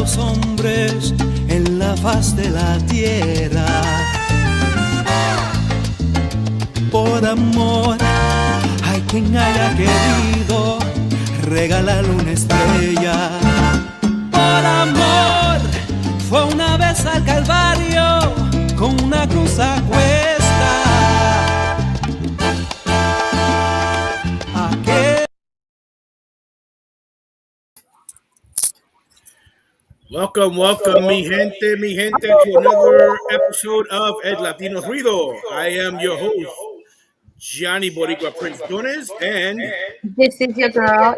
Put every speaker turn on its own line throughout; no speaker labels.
los hombres en la faz de la tierra. Por amor hay quien haya querido regalarle una estrella. Por amor fue una vez al Calvario con una cruz a cuesta.
Welcome, mi gente, to another episode of Latino Rudio. I am your host, Johnny Boricua Prince Dones, and
this is your girl.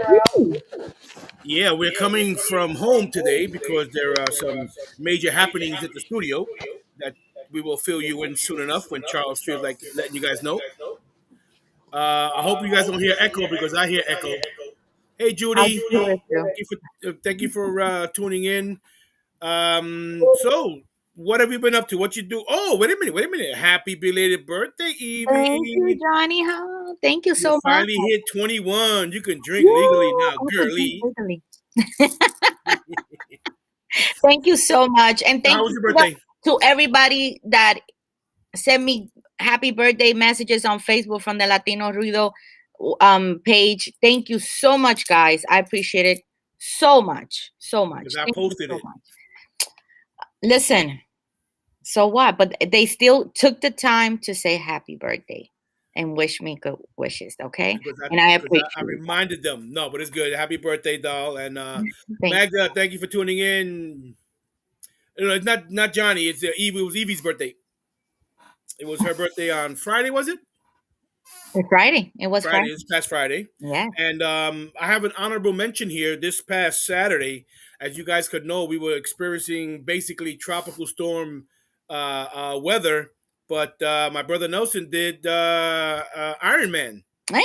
yeah, we're coming from home today because there are some major happenings at the studio that we will fill you in soon enough when Charles feels like letting you guys know. I hope you guys don't hear echo because I hear echo. Hey, Judy, thank you for tuning in. So what have you been up to? What you do? Oh, wait a minute. Happy belated birthday, Evie.
Thank you, Johnny. Thank you so much.
Finally hit 21. You can drink legally now, girly.
Legally. Thank you so much. And thank
you your birthday?
To everybody that sent me happy birthday messages on Facebook from the Latino Rudio page. Thank you so much, guys. I appreciate it so much.
Because I posted it.
Listen, so what? But they still took the time to say happy birthday and wish me good wishes, okay? And I appreciate
I reminded them. No, but it's good. Happy birthday, doll. And Magda, thank you for tuning in. It's not Johnny. It's Evie. It was Evie's birthday. It was her birthday on Friday, was it?
Friday. It was Friday.
This past Friday.
Yeah.
And I have an honorable mention here. This past Saturday, as you guys could know, we were experiencing basically tropical storm weather. But my brother Nelson did Iron Man.
Hey!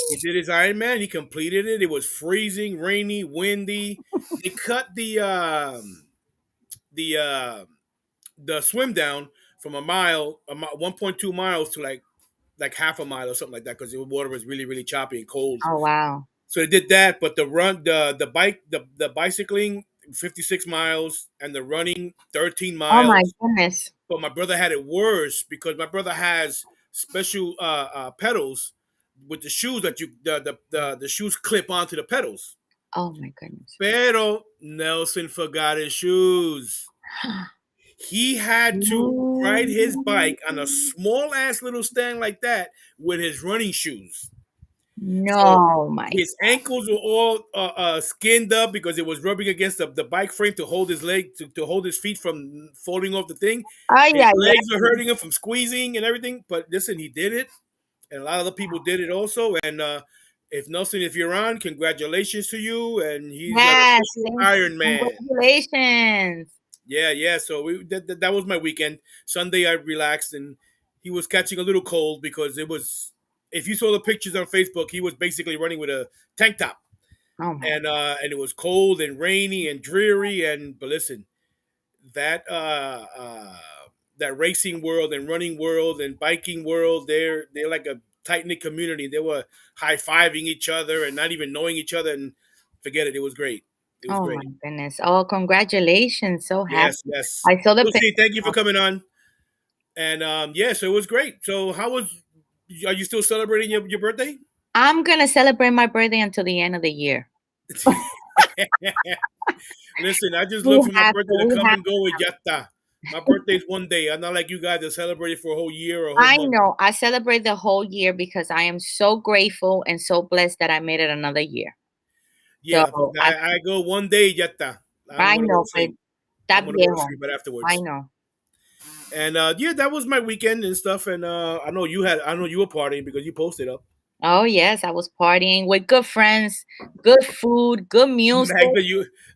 He did his Iron Man. He completed it. It was freezing, rainy, windy. They cut the swim down from a mile, 1.2 miles to like half a mile or something like that because the water was really, really choppy and cold.
Oh wow!
So they did that, but the bicycling 56 miles and the running 13 miles.
Oh my goodness!
But my brother had it worse because my brother has special pedals with the shoes that the shoes clip onto the pedals.
Oh my goodness!
Pero Nelson forgot his shoes. He had to ride his bike on a small ass little stand like that with his running shoes.
No,
his ankles were all skinned up because it was rubbing against the bike frame to hold his leg to hold his feet from falling off the thing. His legs are hurting him from squeezing and everything. But listen, he did it, and a lot of other people did it also. And if Nelson, if you're on, congratulations to you. And he's an official Iron Man.
Congratulations.
Yeah. So that was my weekend. Sunday I relaxed, and he was catching a little cold because it was. If you saw the pictures on Facebook, he was basically running with a tank top, and it was cold and rainy and dreary. But listen, that racing world and running world and biking world, they're like a tight knit community. They were high fiving each other and not even knowing each other. And forget it, it was great. It was great.
My goodness! Oh, congratulations! So happy.
Yes.
I saw the
picture. Thank you for coming on. And so it was great. So are you still celebrating your birthday?
I'm going to celebrate my birthday until the end of the year.
Listen, I just look for my birthday to come and go with yatta. My birthday's one day. I'm not like you guys that celebrate it for a whole year or a whole month.
Know. I celebrate the whole year because I am so grateful and so blessed that I made it another year.
Yeah, so I go one day yatta.
I know,
but afterwards.
I know.
And that was my weekend and stuff. And I know you were partying because you posted up.
Oh yes, I was partying with good friends, good food, good music.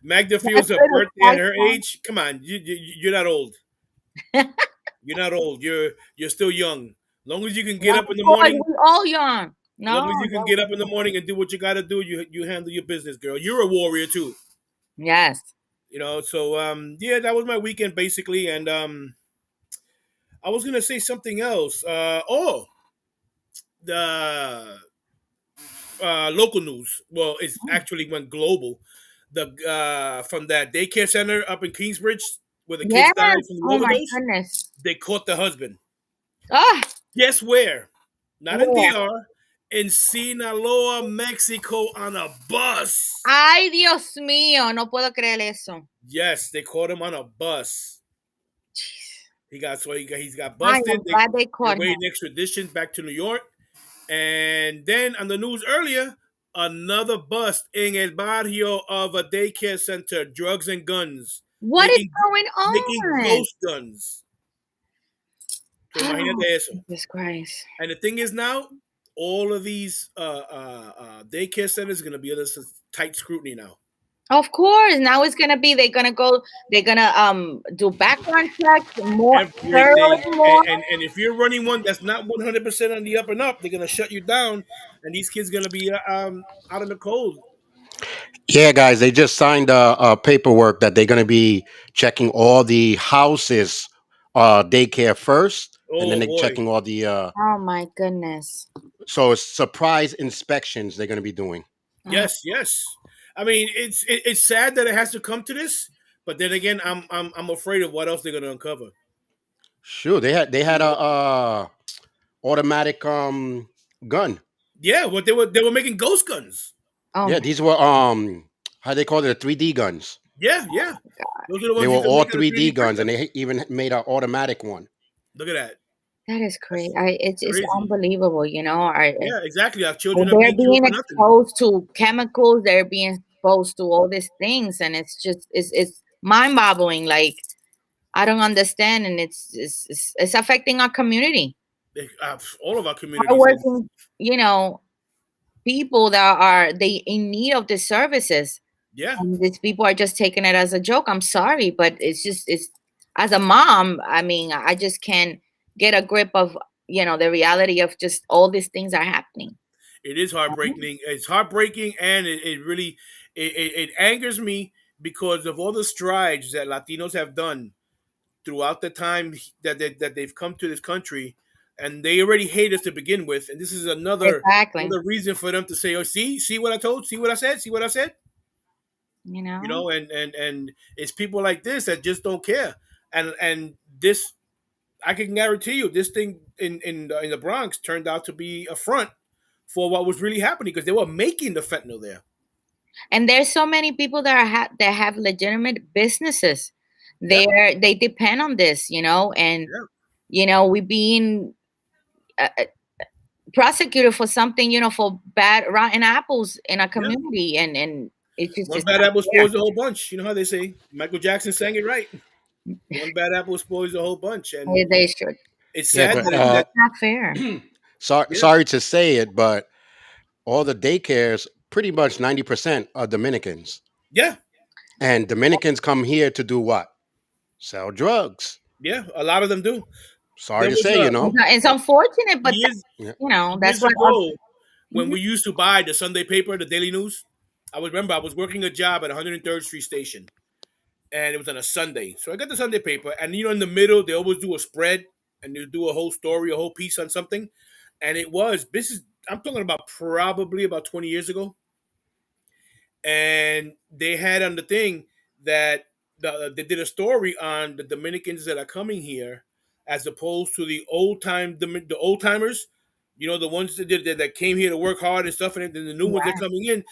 Magda feels her birthday at her age. Come on, you're not old. You're not old. You're still young. As long as you can get up in the morning.
We're all young.
No, as long as you can get up in the morning and do what you got to do, you handle your business, girl. You're a warrior too.
Yes.
So that was my weekend basically, and I was gonna say something else. The local news. Well, it actually went global. the from that daycare center up in Kingsbridge where the kids
Yes.
died from the
Oh my
overdose.
goodness.
They caught the husband.
Ah,
Guess where? Not in
where?
DR, in Sinaloa, Mexico, on a bus.
Ay, Dios mío, no puedo creer eso.
Yes, they caught him on a bus.
Jeez.
He's got
Ay,
busted.
I'm glad they
They're
caught him.
waiting extradition back to New York. And then on the news earlier, another bust in El Barrio of a daycare center, drugs and guns,
What is
making
going
making
on?
ghost guns. So imagínate eso.
Jesus Christ.
And the thing is now, all of these daycare centers are going to be under tight scrutiny now.
Of course. Now it's gonna be they're gonna do background checks more thoroughly
Everything,
more.
and if you're running one that's not 100% on the up and up, they're going to shut you down, and these kids going to be out in the cold.
Yeah, guys, they just signed a paperwork that they're going to be checking all the houses, daycare first, and then
Oh
they're
boy.
checking all the.
Oh my goodness.
So it's surprise inspections they're going to be doing.
Ah,
Yes, yes. I mean, it's sad that it has to come to this, but then again, I'm afraid of what else they're going to uncover.
Sure, they had
You
a
know?
automatic gun.
Yeah, what they were making ghost guns.
oh
Yeah,
my
these were how they call it, 3D guns.
Yeah, yeah. Those are the
They
ones
were
you can
all
make on a
3D
3D
guns,
printer.
and they even made an automatic one.
Look at that.
that is crazy.
That's
It's
crazy.
unbelievable, you know.
Yeah, exactly. Our
But
children are
they're
being killed
being
for nothing.
exposed to chemicals, they're being exposed to all these things, and it's just it's mind boggling. Like I don't understand, and it's affecting our community.
All of our communities. And
Hardworking, you know, people that are they in need of the services.
yeah,
And these people are just taking it as a joke. I'm sorry, but it's as a mom, I mean, I just can't get a grip of the reality of just all these things are happening.
it is heartbreaking. It's heartbreaking, and it really it angers me because of all the strides that Latinos have done throughout the time that they've come to this country, and they already hate us to begin with, and this is
Exactly.
another reason for them to say, "Oh, see what I told, see what I said, see what I said."
You know,
And it's people like this that just don't care, and this I can guarantee you, this thing in the Bronx turned out to be a front for what was really happening because they were making the fentanyl there.
and there's so many people that that have legitimate businesses.
Yeah,
They depend on this, and
yeah,
we being prosecuted for something, for bad rotten apples in a
yeah.
community, and it's just
One
it's
bad
not
apple
fair.
spoils the whole bunch. You know how they say. Michael Jackson sang it right. One bad apple spoils the whole bunch, and
They should.
it's
Yeah,
sad
but
that
It's not fair.
yeah,
sorry to say it, but all the daycares, pretty much 90% are Dominicans,
yeah,
and Dominicans come here to do what? Sell drugs.
yeah. A lot of them do.
Sorry
There
to
was
say, you know.
It's unfortunate, but
years
Yeah.
that's
years
what us.
ago when
Mhm.
we used to buy the Sunday paper, the Daily News. I would remember I was working a job at 103rd Street Station, and it was on a Sunday. So I got the Sunday paper, and in the middle they always do a spread, and they do a whole story, a whole piece on something, and this is I'm talking about probably about 20 years ago, and they had on the thing that they did a story on the Dominicans that are coming here, as opposed to the old timers, the ones that came here to work hard and stuff, and then the new ones that are
Right.
coming in,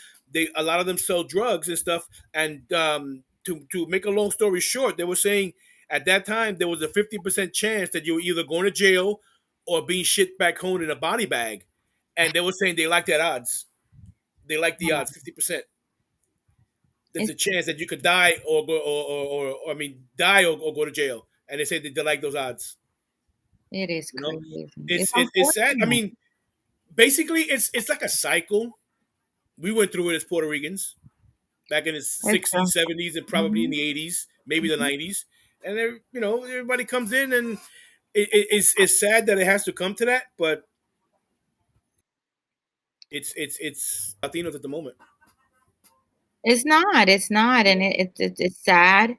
a lot of them sell drugs and stuff, and to make a long story short, they were saying at that time there was a 50% chance that you were either going to jail or being shipped back home in a body bag, and they were saying they like that odds. They like the odds 50%. There's
It's
a chance that you could die or go or I mean die or go to jail, and they say that they like those odds.
it is
You know,
crazy. It's
it's sad. I
unfortunate.
mean, basically, it's like a cycle. We went through it as Puerto Ricans back in the
It's
'60s, '70s, and probably in
mhm,
the '80s, maybe the
mhm.
'90s. And everybody comes in, and it's sad that it has to come to that, but it's Latinos at the moment.
It's not,
You
and
know?
it's sad.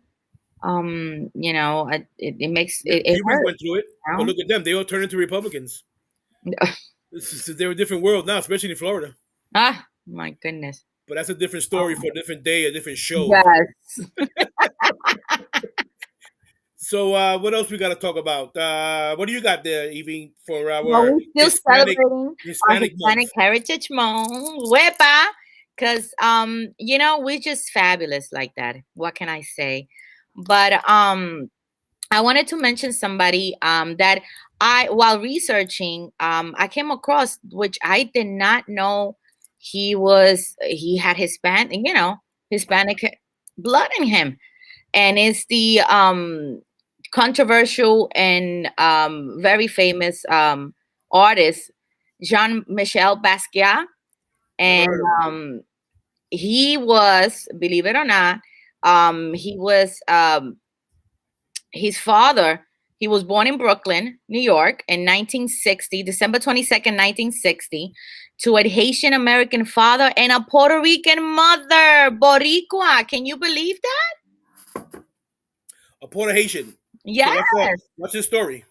It makes
Yeah,
it
Cubans
hurts.
went through it, but look at them; they all turned into Republicans.
You know?
They're a different world now, especially in Florida.
Ah, my goodness.
but that's a different story for a different day, a different show.
Yes.
So, what else we got to talk about? What do you got there, Evie, for
Well,
our
we're still celebrating our
Hispanic month?
Hispanic Heritage Month. Wepa! Because, we're just fabulous like that. What can I say? But I wanted to mention somebody that while researching, I came across, which I did not know he had Hispanic blood in him. And it's the controversial and very famous artist Jean Michel Basquiat.
Never
And
heard of him.
he was, believe it or not, he was his father. He was born in Brooklyn, New York, in 1960, December 22nd, 1960, to a Haitian American father and a Puerto Rican mother, Boricua. Can you believe that?
A Puerto Haitian. So
Yes.
what's his story?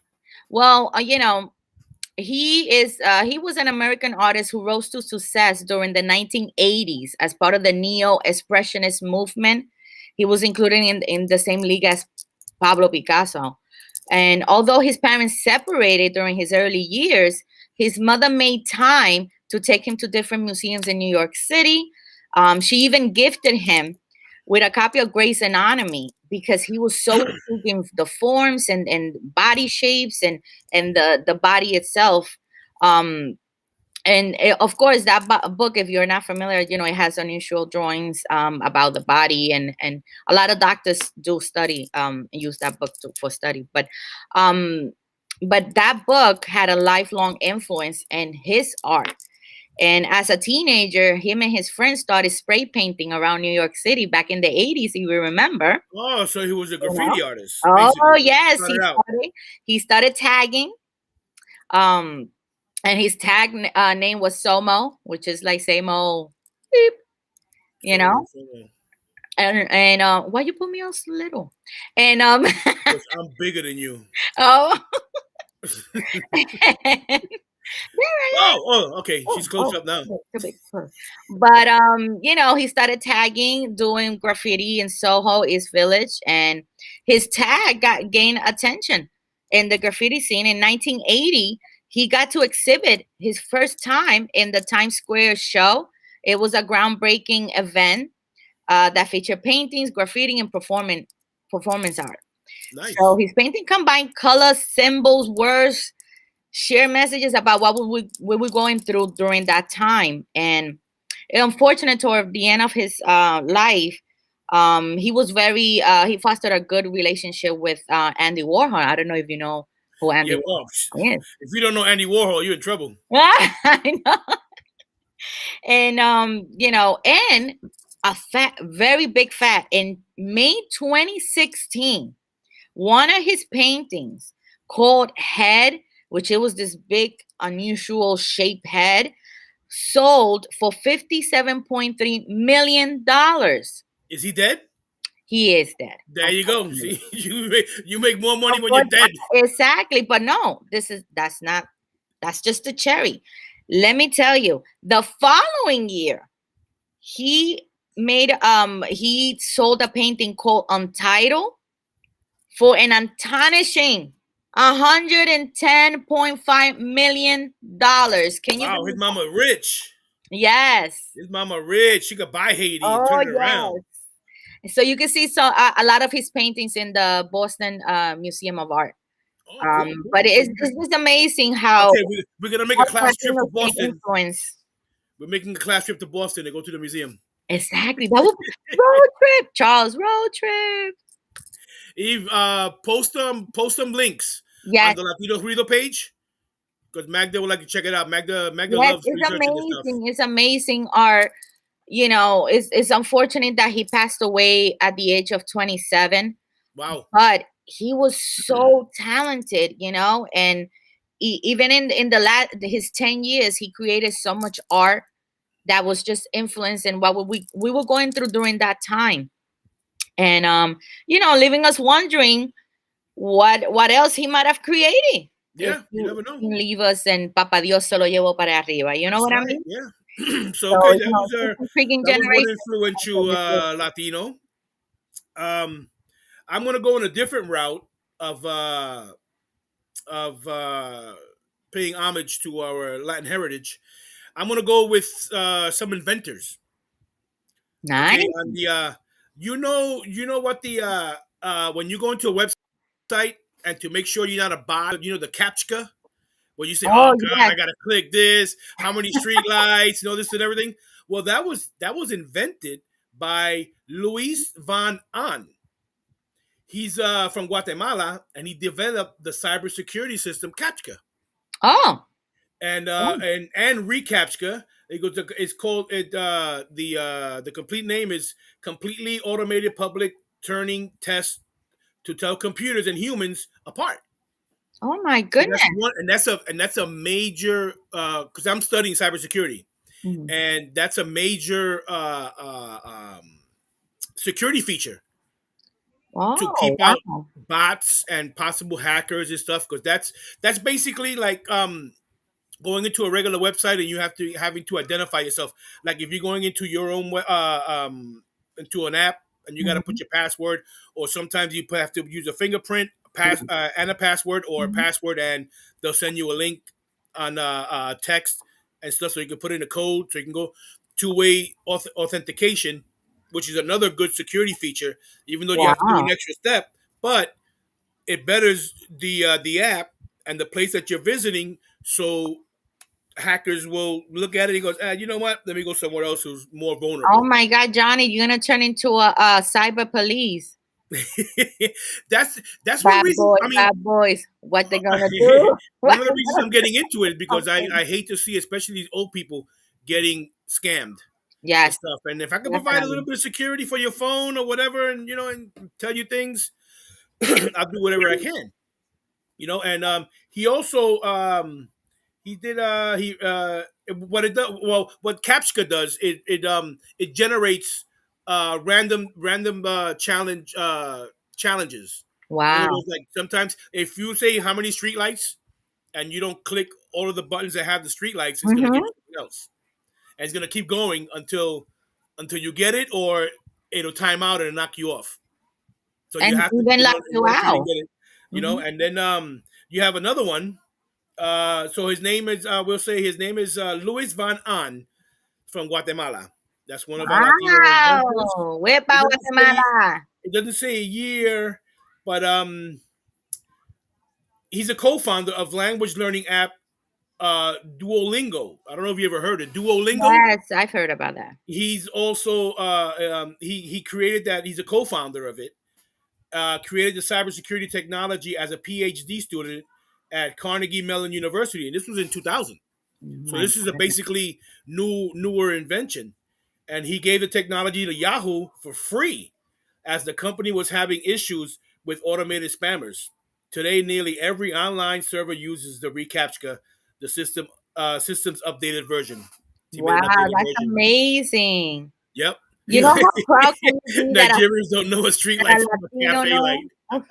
Well, he was an American artist who rose to success during the 1980s as part of the neo-expressionist movement. He was included in the same league as Pablo Picasso. And although his parents separated during his early years, his mother made time to take him to different museums in New York City. She even gifted him with a copy of Gray's Anatomy because he was so intrigued in the forms and body shapes and the body itself. Of course, that book, if you're not familiar, it has unusual drawings about the body, and a lot of doctors do study, use that book for study. But that book had a lifelong influence in his art. And as a teenager, him and his friends started spray painting around New York City back in the 80s, if you remember.
Oh, so he was a
You know?
graffiti artist,
Oh,
basically.
yes.
Started out.
He started tagging. Um, and his tag name was Somo, which is like same old beep, you know.
So,
And why you put me on little? And
'cause I'm bigger than you.
oh,
Oh, okay. She's close
oh,
up now.
too big. But he started tagging, doing graffiti in Soho East Village, and his tag gained attention in the graffiti scene. In 1980, he got to exhibit his first time in the Times Square show. It was a groundbreaking event that featured paintings, graffiti, and performance art.
Nice.
So his painting combined colors, symbols, words, share messages about what we were going through during that time. And unfortunate toward the end of his life, he was he fostered a good relationship with Andy Warhol. I don't know if you know who Andy
Yeah, well,
Warhol is.
if you don't know Andy Warhol, you're in trouble.
I know. And and very big fat in May 2016, one of his paintings called Head, which it was this big unusual shaped head, sold for $57.3 million.
Is he dead?
He is dead.
There you go. See, you make more money
Of
when you're
course,
dead.
exactly. But no, that's just the cherry. Let me tell you, the following year, he he sold a painting called Untitled for an astonishing $110.5 million. Can you
Wow, his
believe that?
mama rich.
Yes.
His mama rich. She could buy Haiti and
Oh,
turn it around.
yes. So you can see a lot of his paintings in the Boston Museum of Art.
Oh, cool.
But
So
it's just amazing how
okay, we're gonna make a class trip to
Latinos can
Boston.
influence.
We're making a class trip to Boston to go to the museum.
Exactly. That would be road trip, Charles. Road trip.
Eve, post some links on
Yes.
the Latino Rudio page because Magda would like to check it out. Magda
Yes,
loves
it's
researching this stuff.
amazing. It's amazing art. It's unfortunate that he passed away at the age of 27,
Wow.
but he was so talented, and even in his 10 years, he created so much art that was just influencing what we were going through during that time. And leaving us wondering what else he might have created if
Yeah,
he
you never know.
didn't leave us and Papa Dios se lo llevó para arriba. You know
That's
what I
right.
mean?
Yeah. So
So,
okay,
this intriguing
that was one
generation.
influential Latino. Um, I'm gonna go in a different route of uh, of paying homage to our Latin heritage. I'm gonna go with some inventors.
Nice.
Okay, on the you know what the when you go into a website and to make sure you're not a bot, you know the captcha where you say,
Oh,
"Oh God,
yes.
I gotta click this. How many street lights? You know this and everything." Well, that was invented by Luis van An. He's from Guatemala, and he developed the cybersecurity system CAPTCHA
Oh,
and reCAPTCHA. It's called it. The complete name is completely automated public turning test to tell computers and humans apart.
oh my
So
goodness.
that's one, and that's a major because I'm studying cybersecurity,
Mhm.
and that's a major security feature to
Oh,
keep out
wow.
bots and possible hackers and stuff. Because that's basically like going into a regular website and you having to identify yourself. Like if you're going into your own into an app and you got to put
Mhm.
your password, or sometimes you have to use a fingerprint pass and a password, or a
Mhm.
password, and they'll send you a link on text and stuff, so you can put in a code, so you can go two-way authentication, which is another good security feature. Even though you have to do an
Wow.
extra step, but it betters the app and the place that you're visiting, so hackers will look at it and goes, you know what? Let me go somewhere else who's more
Oh
vulnerable.
my God, Johnny, you're gonna turn into a cyber police.
That's one reason. I mean,
Bad boys. What they gonna do?
one
What
of
they
the reasons I'm getting into it is because
gonna
I hate to see, especially these old people, getting scammed and
Yes,
stuff. And if I can provide a little
definitely.
bit of security for your phone or whatever, and and tell you things, I'll do whatever I can. And he also he did he what it does well what captcha does, it generates random challenges. In other
Wow.
words, like sometimes if you say how many streetlights and you don't click all of the buttons that have the streetlights, it's going to give
Hmm.
you something else, and it's going to keep going until you get it, or it'll time out and knock you off. So you
And
have to,
even lock
in
you
order for you to
out.
get it,
Hmm.
and then you have another one. So his name is, we'll say his name is Luis Van An from Guatemala. That's one of our Latino inventors.
Wow.
It
Wepa,
doesn't say
Guatemala.
it doesn't say a year, but he's a co-founder of language learning app Duolingo. I don't know if you ever heard of Duolingo.
Yes, I've heard about that.
He's also he created that. He's a co-founder of it. Created the cybersecurity technology as a PhD student at Carnegie Mellon University, and this was in 2000.
Oh
So
my
this is a
goodness.
basically newer invention, and he gave the technology to Yahoo for free, as the company was having issues with automated spammers. Today, nearly every online server uses the reCAPTCHA, the system's updated version. He made
Wow,
an updated
that's
version.
amazing.
Yep.
You know how proud can you be that
Nigerians don't know a street
a
light from a
Latino
cafe light.
know?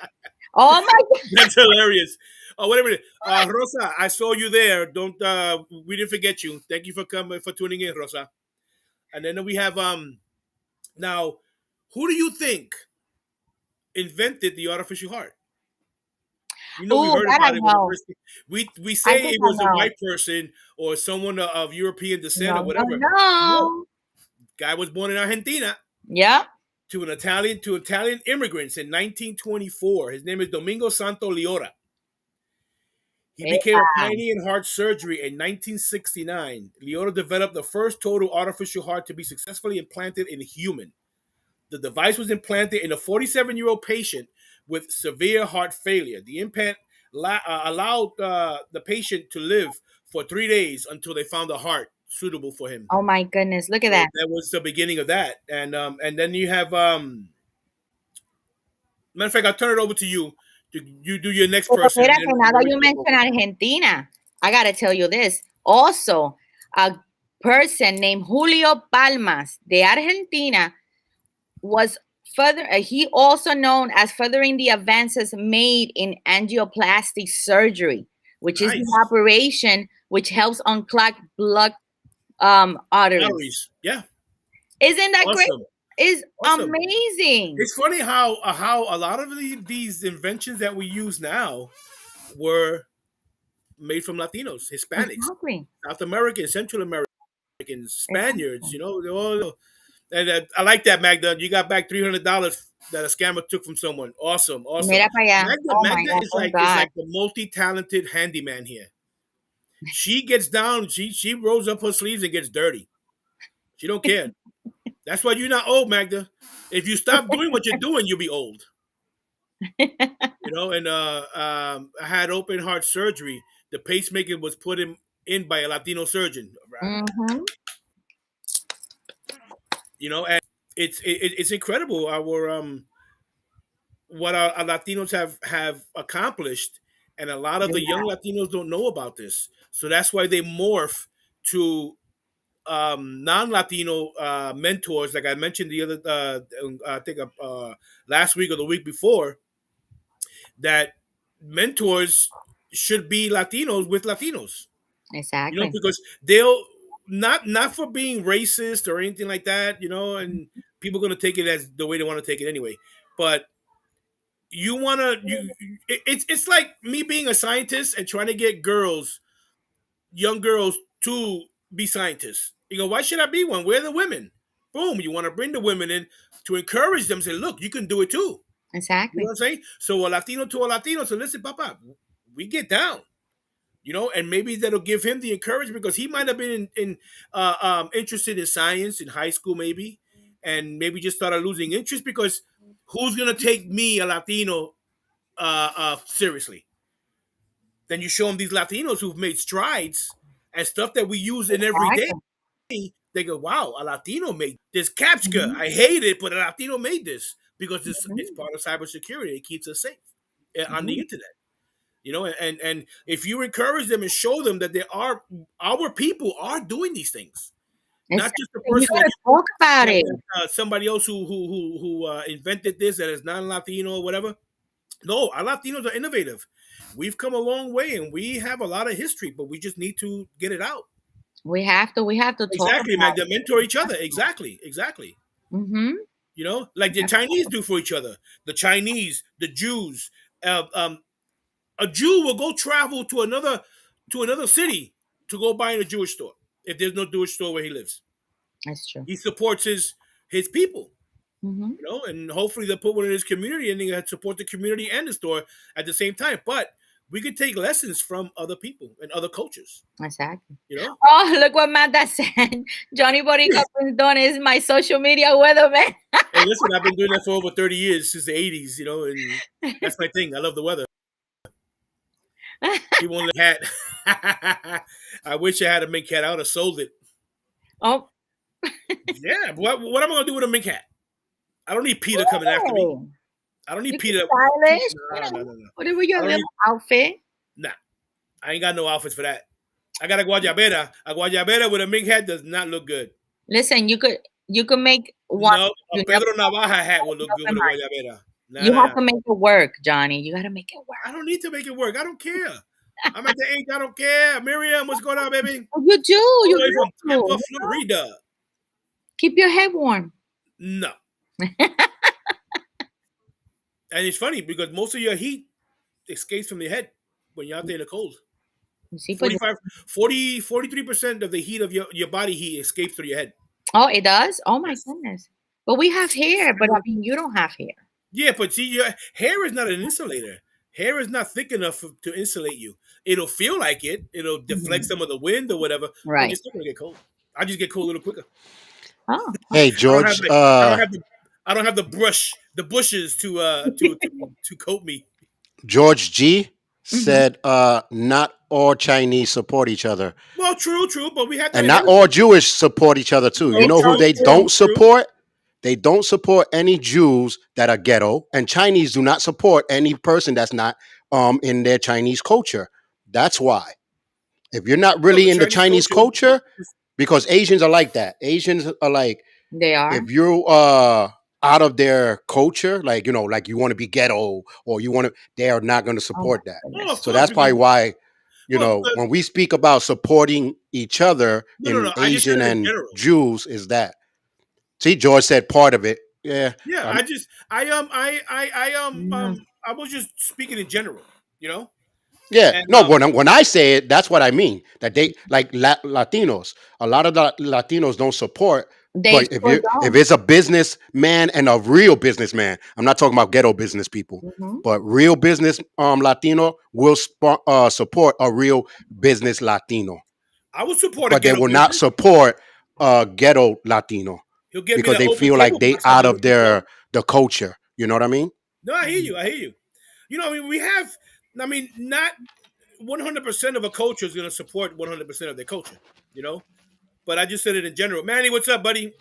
Oh my
That's hilarious. Oh, wait a minute. Rosa, I saw you there. Don't we didn't forget you. Thank you for coming, for tuning in, Rosa. And then we have now, who do you think invented the artificial heart? We
Oh,
heard
that I
about it when it
know.
first. We
I
say
think
it
I
was a
know.
white person or someone of European descent or
No, no,
whatever. No,
no.
guy was born in Argentina
Yep.
to Italian immigrants in 1924. His name is Domingo Santo Liora. He became
Epa.
a pioneer in heart surgery in 1969. Liora developed the first total artificial heart to be successfully implanted in a human. The device was implanted in a 47-year-old patient with severe heart failure. The implant allowed the patient to live for 3 days until they found a heart suitable for him.
Oh my goodness. Look at
So
that.
that was the beginning of that. And then you have matter of fact, I'll turn it over to you. You do your next
Pero
person, and
espérate,
then
now that
we
you
can go.
mention Argentina, I gotta tell you this. Also, a person named Julio Palmas de Argentina was he also known as furthering the advances made in angioplasty surgery, which is the
Nice.
operation which helps unclog arteries.
Arteries. Yeah.
Isn't that great?
Awesome.
Is
Awesome.
amazing.
It's funny how a lot of these inventions that we use now were made from Latinos, Hispanics,
Exactly.
South Americans, Central Americans, Spaniards.
Exactly.
They're all. And I like that, Magda. You got back $300 that a scammer took from someone. Awesome, awesome.
Mira para allá.
Magda,
Oh my
Magda
God. Thank
is
God.
like the multi-talented handyman here. She gets down. She rolls up her sleeves and gets dirty. She don't care. That's why you're not old, Magda. If you stop doing what you're doing, you'll be old. And I had open heart surgery. The pacemaker was put in by a Latino surgeon.
Hmm.
And it's incredible what our Latinos have accomplished, and a lot of the young Latinos don't know about this. So that's why they morph to non-Latino mentors, like I mentioned the other, I think last week or the week before, that mentors should be Latinos with Latinos.
Exactly.
Because they'll not for being racist or anything like that. And people are gonna take it as the way they want to take it anyway. But you wanna you it's like me being a scientist and trying to get young girls to be scientists. Why should I be one? We're the women. Boom, you want to bring the women in to encourage them, say, look, you can do it too. You know what
Exactly.
I'm saying? So a Latino to a Latino, so listen, Papa, we get down. And maybe that'll give him the encouragement, because he might have been interested in science in high school, maybe, and maybe just started losing interest because who's gonna take me, a Latino, seriously? Then you show them these Latinos who've made strides and stuff that we use in every day.
Exactly.
They go, "Wow, a Latino made this captcha.
Hmm.
I hate it, but a Latino made this because it's
Hmm.
part of cybersecurity. It keeps us safe on the
Hmm.
internet." And if you encourage them and show them that our people are doing these things, not just the
Exactly. You
person
gotta talk about it.
somebody else who invented this that is non-Latino or whatever. No, our Latinos are innovative. We've come a long way and we have a lot of history, but we just need to get it out.
We have to talk
Exactly,
about
Magda. Mentor each other. Exactly, exactly.
it. Hmm.
Like the Chinese do for each other. The Chinese, the Jews. A Jew will go travel to another city to go buy in a Jewish store if there's no Jewish store where he lives.
That's true.
He supports his people.
Hmm.
And hopefully they'll put one in his community and they support the community and the store at the same time. But we could take lessons from other people and other cultures.
Exactly.
You know,
Oh, look what Manda said. Johnny Borica Pindon is my social media weatherman.
hey, listen, I've been doing that for over 30 years, since the 80s. And that's my thing. I love the weather. He won't let hat. I wish I had a mink hat. I would have sold it.
Oh,
Yeah, what am I gonna do with a mink hat? I don't need Peter coming after me.
hey.
I don't need
You can
Peter.
stylish.
No, no, no, no.
Put it with
I
your
don't need.
little outfit.
Nah, I ain't got no outfits for that. I got a guayabera. A guayabera with a mink hat does not look good.
Listen, you could make one.
No, a
You never,
Pedro Navaja hat will look good
never
with a
mind.
guayabera.
You have
Nah,
to make it work, Johnny. You gotta make it
I
work.
don't need to make it work. I don't care. I'm at the age. I don't care. Miriam, what's going on, baby?
Oh, you do.
All
You
the way from
got to.
Tampa,
You know?
Florida.
Keep your head warm.
No, and it's funny because most of your heat escapes from your head when you're out there in the cold.
You see, but
45, 40, 43% of the heat of your body heat escapes through your head.
oh, it does. Oh my
Yes.
goodness. But we have hair. But I mean, you don't have hair.
Yeah, but see, your hair is not an insulator. Hair is not thick enough to insulate you. It'll feel like it. It'll deflect
Mhm.
some of the wind or whatever, but you're
Right.
still gonna get cold. I just get cold a little quicker.
Oh.
Hey,
I don't have
George.
like I don't have the bushes to coat me.
George G
Hmm.
said, not all Chinese support each other,
Well, true, but we have to
and not
inherit
all
them.
Jewish support each other too. You
No,
know who
It's
true,
they
true.
don't
true.
support? They don't support any Jews that are ghetto, and Chinese do not support any person that's not in their Chinese culture. That's why. If you're not
Well, the
really in the
Chinese
Chinese
culture.
culture, because Asians are like that. Asians are like,
They are.
if you're out of their culture, like like you want to be ghetto or you want to, they are not going to
Oh my
support that.
Oh, of
goodness.
So
course,
that's
because
probably why.
Well,
when we speak about supporting each other
no, no,
in
no. I just said
Asian
it in
and
general.
Jews is that. See, George said part of it. Yeah.
Yeah,
Um,
I was just speaking in general, you know,
yeah.
and
No, when I say it, that's what I mean. That they like Latinos. A lot of the Latinos don't support.
They
But
sure
if
don't.
it's a businessman and a real businessman, I'm not talking about ghetto business people,
Mhm.
but real business Latino will support a real business Latino,
I would support a
but they
ghetto
will not
business.
support a ghetto Latino
He'll get me
because
that
they
open
feel like
table
they
box I've
out
been
of
looking for.
the culture. You know what I mean?
No, I hear you. I hear you. You know, I mean, we have. I mean, not 100% of a culture is going to support 100% of their culture. You know, but I just said it in general. Manny, what's up, buddy?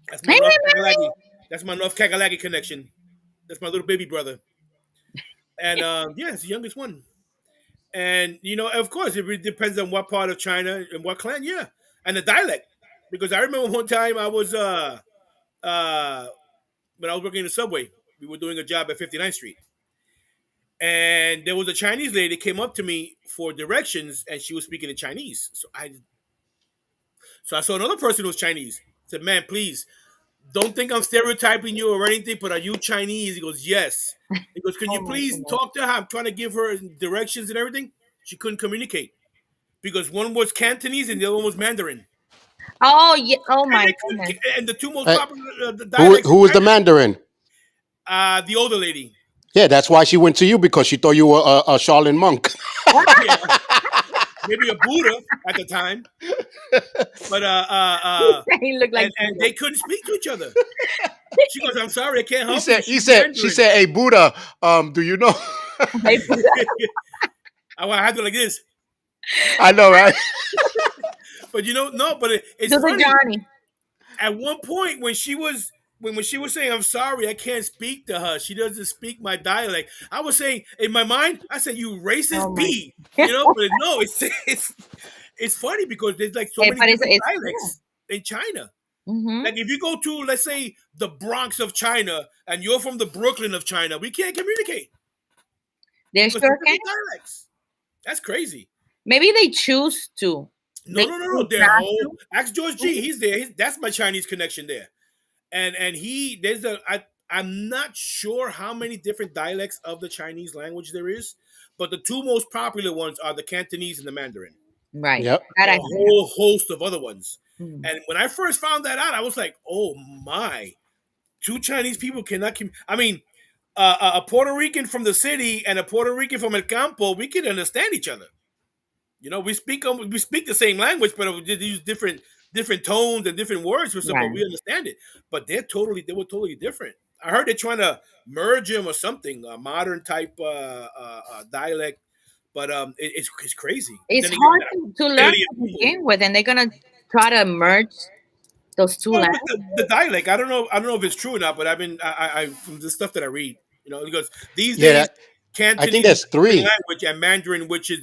That's my
Hey,
North
Manny.
Kakalaki. That's my North Kakalaki connection. That's my little baby brother. And yeah, it's the youngest one. And you know, of course, it really depends on what part of China and what clan. Yeah, and the dialect. Because I remember one time I was uh when I was working in the subway, we were doing a job at 59th Street, and there was a Chinese lady that came up to me for directions, and she was speaking in Chinese. So I saw another person who was Chinese. I said, "Man, please don't think I'm stereotyping you or anything, but are you Chinese?" He goes, "Yes." He goes, "Can
Oh
you
my
please
goodness.
talk to her? I'm trying to give her directions and everything." She couldn't communicate because one was Cantonese and the other one was Mandarin,
Oh yeah. Oh
and
my
they couldn't.
goodness.
And the two most
Uh,
popular the dialects in
who was the
China,
Mandarin?
the older lady,
Yeah, that's why she went to you because she thought you were a Shaolin monk.
yeah, maybe a Buddha at the time, but
He looked like
and they couldn't speak to each other. She goes, "I'm sorry, I can't
he
help you.
said,
She's Mandarin."
"Hey Buddha, do you know?"
I had to like this,
I know, right?
but you know, no, but it's
do the
funny.
Johnny.
At one point, when she was saying, "I'm sorry, I can't speak to her. She doesn't speak my dialect." I was saying in my mind, I said, "You
Oh
racist
my.
b," you know. But no, it's funny because there's like so many
But
different
it's true.
dialects in China.
Mm-hmm.
Like if you go to, let's say, the Bronx of China, and you're from the Brooklyn of China, we can't communicate
They
because we're
sure can.
different dialects. That's crazy.
Maybe they choose to.
No,
They
no, no, no.
choose
They're
not
whole.
to.
Ask George G. He's there. That's my Chinese connection there. And he there's a I'm not sure how many different dialects of the Chinese language there is, but the two most popular ones are the Cantonese and the Mandarin.
Right.
Yep.
That
There
I
are a
hear.
whole host of other ones.
Mm.
And when I first found that out, I was like, "Oh my! Two Chinese people cannot." I mean, a Puerto Rican from the city and a Puerto Rican from El Campo, we can understand each other. You know, we speak the same language, but we just use different tones and different words for stuff, but
Right.
we understand it. But they were totally different. I heard they're trying to merge them or something, a modern type dialect, but it's crazy. But
It's
then again,
hard to learn
alien
to
people.
begin with, and they're gonna try to merge those two
Well, with the
languages.
dialect, I don't know if it's true or not, but I've been I from the stuff that I read, you know, because these
Yeah,
days
I think
Cantonese is
there's
the official
three.
language, and Mandarin, which is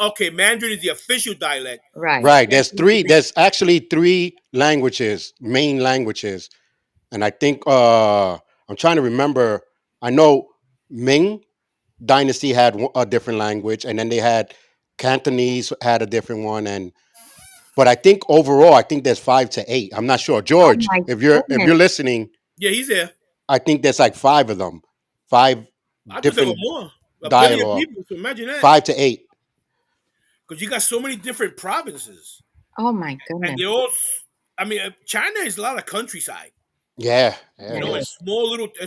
okay, Mandarin is the official dialect,
Right.
but
Right. There's
Cantonese
three.
is
There's actually three languages, main languages, and I think I'm trying to remember. I know Ming Dynasty had a different language, and then they had Cantonese had a different one, and but I think overall, I think there's 5 to 8. I'm not sure,
Oh
George.
my
If
goodness.
you're listening,
yeah, he's there.
I think there's like five of them, five
I thought there were
different
more, 1 billion
dialogue,
people. So imagine that,
5 to 8.
because you got so many different provinces,
Oh my
and
goodness.
they all. I mean, China is a lot of countryside,
Yeah,
you
yeah, it
That
know, and
is.
is.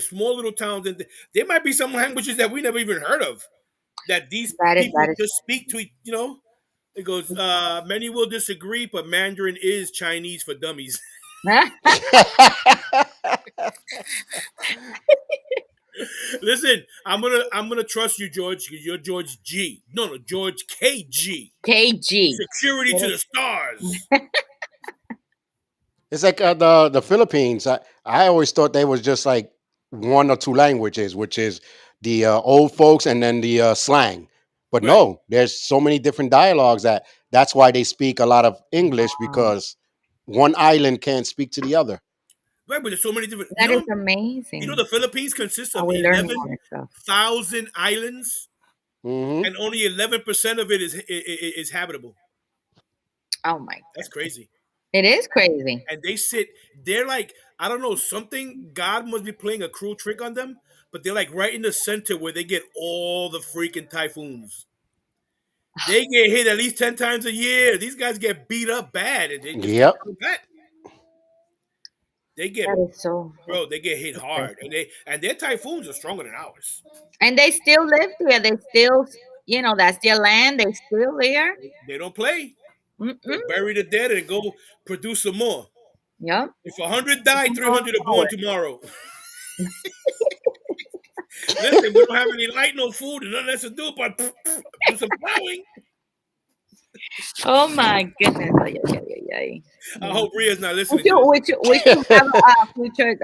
small little towns, and there might be some languages that we never even heard of that these
That
people
is.
just speak to. You know, it goes. Many will disagree, but Mandarin is Chinese for dummies. Listen, I'm gonna trust you, George, because you're George G. No, no, George KG.
KG.
Security to the stars.
It's like the Philippines. I always thought they was just like one or two languages, which is the old folks and then the slang. But
Right.
no, there's so many different dialogues that's why they speak a lot of English
Wow.
because one island can't speak to the other.
Right, but there's so many different.
That is
You know,
amazing.
the Philippines consists
Are
of
we learning all
eleven
this stuff?
thousand islands.
Hmm.
and only 11% of it is habitable.
Oh my
That's
god.
crazy.
It is crazy.
And they sit, they're like, I don't know, something, God must be playing a cruel trick on them, but they're like right in the center where they get all the freaking typhoons. They get hit at least 10 times a year. These guys get beat up bad and they just keep
Yep.
coming back. They get,
That is so
bro, they get hit hard.
crazy.
And their typhoons are stronger than ours.
And they still live there. They still, that's their land. They still there.
They don't play. They
Mm-mm.
bury the dead and go produce some more.
Yep.
If 100 die,
Keep going
300 are born
forward.
tomorrow. Listen, we don't have any light, no food, and nothing else to do but do some plowing.
Oh my goodness. Ay, ay, ay, ay, ay.
I
Yeah.
hope Ria's not
We
listening to
should,
this.
have a future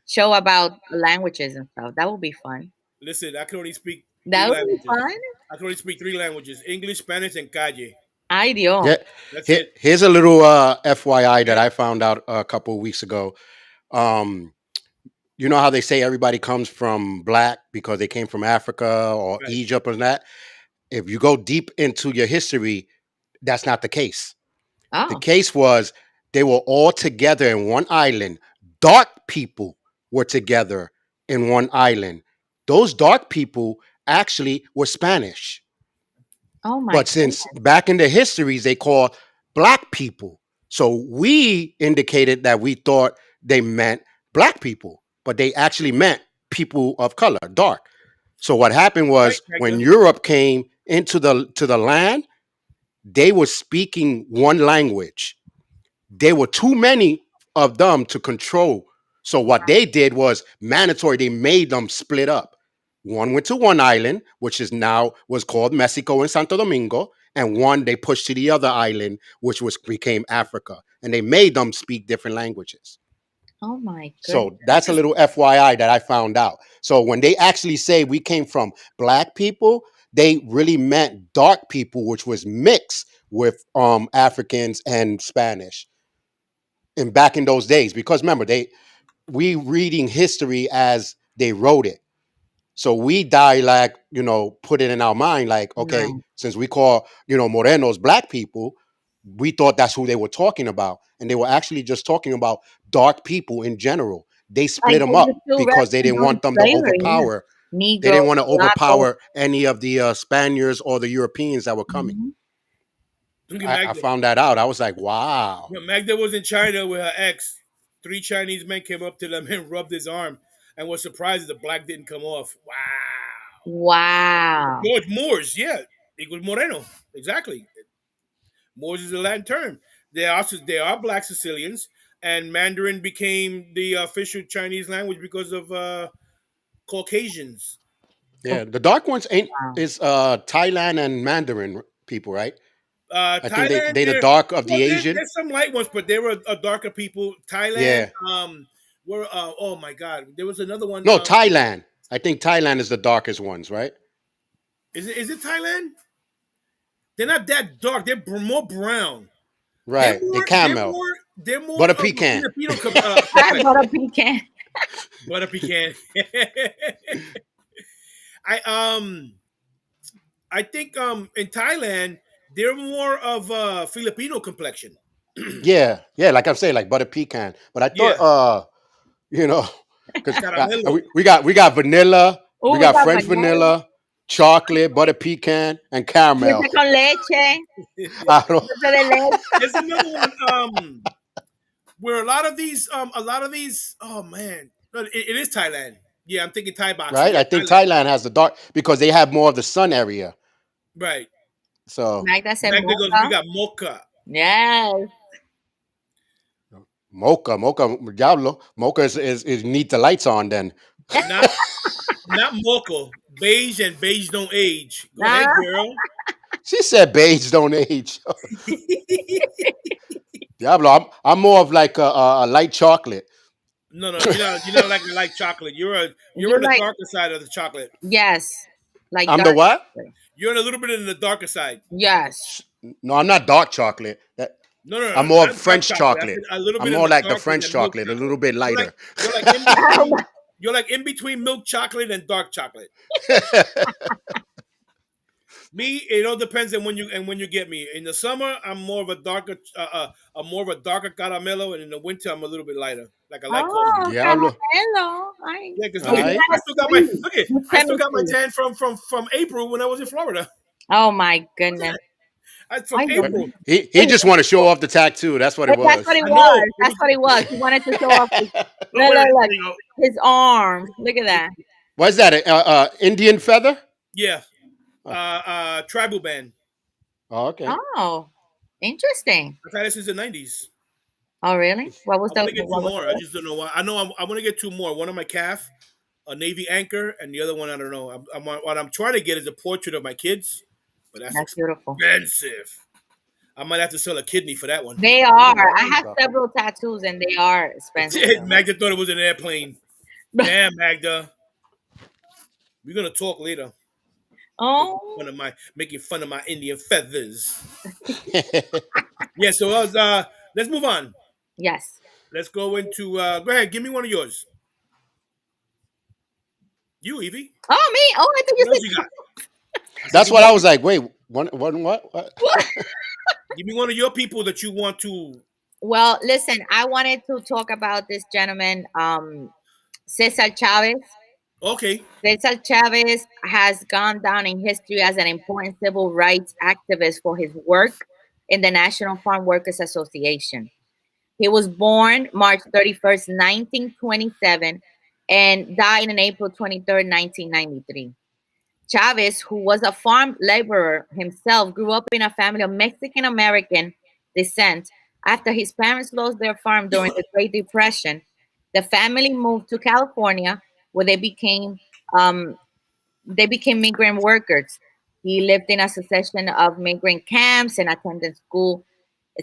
show about languages and stuff. That would be fun.
Listen, I can only speak three
That would be
languages.
fun.
I can only speak three languages: English, Spanish, and Calle.
Ay Dios.
Yeah.
That's it.
Here's a little FYI that
Yeah,
I found out a couple of weeks ago. Um, you know how they say everybody comes from black because they came from Africa or
right,
Egypt or that? If you go deep into your history, that's not the case. The
Oh.
case was they were all together in one island. Dark people were together in one island. Those dark people actually were Spanish.
Oh my
But
goodness.
since back in the histories, they call black people. So we indicated that we thought they meant black people, but they actually meant people of color, dark. So what happened
right,
was when
Magda.
Europe came into the land, they were speaking one language. There were too many of them to control. So what they did was mandatory. They made them split up. One went to one island, which is now was called Mexico and Santo Domingo, and one they pushed to the other island, which was became Africa. And they made them speak different languages.
Oh my goodness.
So that's a little FYI that I found out. So when they actually say we came from black people, they really meant dark people, which was mixed with Africans and Spanish. And back in those days, because remember, we reading history as they wrote it. So we dialect, put it in our mind, like, okay,
Right.
since we call, Morenos black people, we thought that's who they were talking about. And they were actually just talking about dark people in general. They
Like
split them
they used
up
to
because they
represent
didn't
during
want them to
slavery, yeah.
overpower. They
Negro,
didn't want to
mulatto.
overpower any of the Spaniards or the Europeans that were coming.
Mhm.
Look at
I
Magda.
found that out. I was like, wow.
You know, Magda was in China with her ex. Three Chinese men came up to them and rubbed his arm and was surprised that the black didn't come off. Wow.
Wow.
George Moors, yeah. Equals Moreno. Exactly. Moors is a Latin term. They are black Sicilians, and Mandarin became the official Chinese language because of Caucasians.
Oh,
Yeah, the dark ones ain't
wow.
is Thailand and Mandarin people, right? I think they
Thailand,
they the dark of
well,
the Asian.
there's some light ones, but they were a darker people. Thailand,
Yeah.
were oh my god, there was another one.
No, Thailand. I think Thailand is the darkest ones, right?
Is it Thailand? They're not that dark. They're more brown. They're
Right. They
more. They're
camel.
more. They're more
Butter
of a
pecan.
Filipino
I
complexion.
bought a pecan.
Butter pecan. I I think in Thailand they're more of a Filipino complexion.
Yeah. Yeah, like I'm saying, like butter pecan. But I thought
Yeah,
you know, because
caramello.
we got vanilla,
Oh,
we
we
got
got
French
vanilla.
vanilla, chocolate, butter pecan, and caramel.
Dulce con leche.
I don't,
Dulce de leche.
There's another one where a lot of these oh man, no, it is Thailand. Yeah, I'm thinking Thai boxing.
right?
Yeah,
I think
Thailand.
Thailand has the dark because they have more of the sun area.
Right.
So
Magda said
Magda goes, we
mocha.
got mocha.
Yes.
Diablo, mocha is need the lights on then.
Not not mocha. Beige and beige don't age. Go ahead,
Ah,
girl.
She said beige don't age. Diablo, I'm more of like a light chocolate.
No, no, you're not like chocolate. You're
you
on the
like,
darker side of the chocolate.
yes. Like
I'm the
dark
what?
chocolate.
You're a little bit in the darker side.
Yes.
No, I'm not dark chocolate.
No, no,
I'm
no,
more of
not dark
French
chocolate. I
chocolate.
said a little
I'm
bit in
more
the
like the
darker
French
than milk
chocolate, a little
chocolate.
bit
You're like
lighter.
you're like in between. You're like in between milk chocolate and dark chocolate. Me, it all depends on when you get me. In the summer, I'm more of a darker caramello, and in the winter, I'm a little bit lighter, like a light coffee.
Oh,
Diablo.
caramelo. I,
Yeah, because
All
look
it's
at,
right.
not
I
as
still got my
sweet.
look at,
You
I
send
still
me
got my
sweet.
tan from April when I was in Florida.
Oh my goodness.
From
I know.
April.
He just want to show off the tattoo. That's what it
That's what
was.
it
I know
was.
it
That's
was.
what it was. He wanted to show off his,
Oh,
look,
wait a
look,
minute.
look,
There you go.
his arm. Look at that.
What's that? Indian feather?
Yeah,
Oh,
tribal band.
oh, okay.
Oh, interesting.
I've had it since the '90s.
Oh, really?
I want to get two
What was
more. I
the
just don't know why. I know I want to get two more. One on my calf, a navy anchor, and the other one I don't know. What I'm trying to get is a portrait of my kids, but that's
That's beautiful.
expensive. I might have to sell a kidney for that one.
They
Oh,
are. I have
wow.
several tattoos and they are expensive.
Magda thought it was an airplane. Damn, Magda. We're gonna talk later.
Oh,
Making fun of my Indian feathers. Yeah. So let's move on.
yes.
Let's go into. Go ahead. Give me one of yours. You, Evie.
Oh, me. Oh, I think you
What else
said
you got? I said,
That's
give me
what I
one.
was like. Wait, what?
what?
Give me one of your people that you want to.
Well, listen, I wanted to talk about this gentleman, Cesar Chavez.
Okay.
Cesar Chavez has gone down in history as an important civil rights activist for his work in the National Farm Workers Association. He was born March 31st, 1927, and died on April 23rd, 1993. Chavez, who was a farm laborer himself, grew up in a family of Mexican American descent. After his parents lost their farm during the Great Depression, the family moved to California, where um, they became migrant workers. He lived in a succession of migrant camps and attended school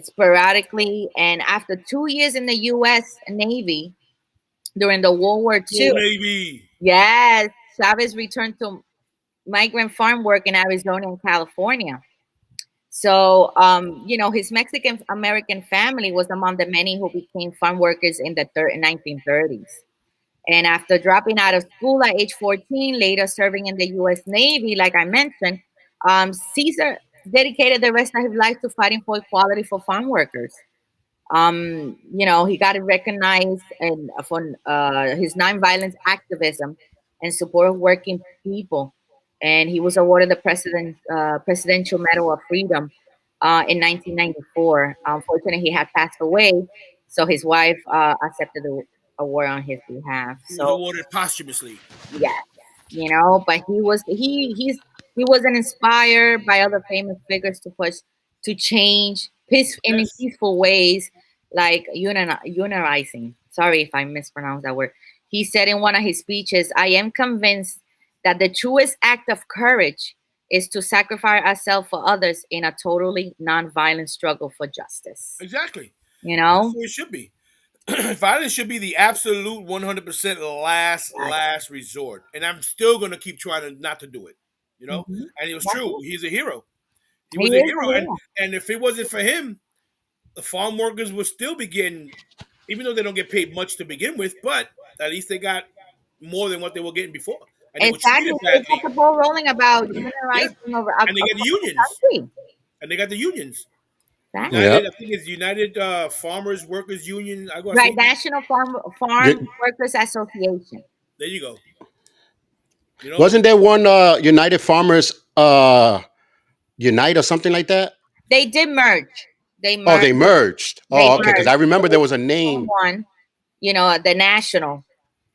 sporadically. And after 2 years in the U.S. Navy during the World War II,
Go Navy.
yes, Chavez returned to migrant farm work in Arizona and California. So, his Mexican American family was among the many who became farm workers in the 1930s. And after dropping out of school at age 14, later serving in the U.S. Navy, like I mentioned, Caesar dedicated the rest of his life to fighting for equality for farm workers. He got recognized and for his nonviolence activism and support of working people, and he was awarded the Presidential Medal of Freedom in 1994. Unfortunately, he had passed away, so his wife accepted the award on his behalf.
He was
So
awarded posthumously.
yes, but he wasn't inspired by other famous figures to push to change in
Yes.
peaceful ways, like unionizing. Sorry if I mispronounced that word. He said in one of his speeches, "I am convinced that the truest act of courage is to sacrifice ourselves for others in a totally non-violent struggle for justice."
Exactly.
You
That's
know,
what it should be. Violence should be the absolute 100% last resort, and I'm still gonna keep trying to not to do it. You know,
hmm
and it was
that's
true.
it.
He's a hero. He
He
was a
is a
hero, and
hero.
and if it wasn't for him, the farm workers would still be getting, even though they don't get paid much to begin with, but at least they got more than what they were getting before, and they were
Exactly.
treated
They got
badly.
the ball rolling about
Yeah,
unionizing
and they get the
across the
unions,
country.
and they got the unions.
Exactly.
United, I
Yep.
think it's United Farmers Workers Union. I go
Right.
see.
National Farm
You-
Workers Association.
There you go. You know,
Wasn't there one United Farmers Unite or something like that?
They did merge. They
Oh,
merged.
they merged.
They
Oh, okay. Because
merged.
I
So
remember
they
there was a
became
name.
one, the National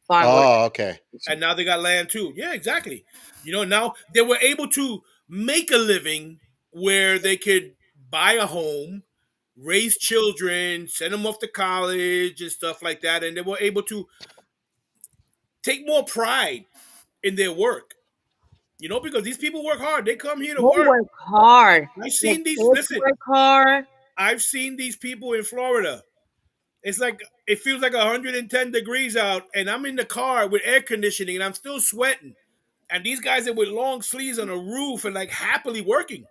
Farm Workers
Oh, okay.
and
Association.
now they got land too. Yeah, exactly. Now they were able to make a living where they could buy a home, raise children, send them off to college and stuff like that, and they were able to take more pride in their work. Because these people work hard. They come here to
They
work.
work hard.
I've
Their
seen these.
kids
Listen,
work hard.
I've seen these people in Florida. It's like it feels like 110 degrees out, and I'm in the car with air conditioning, and I'm still sweating. And these guys are with long sleeves on a roof and like happily working.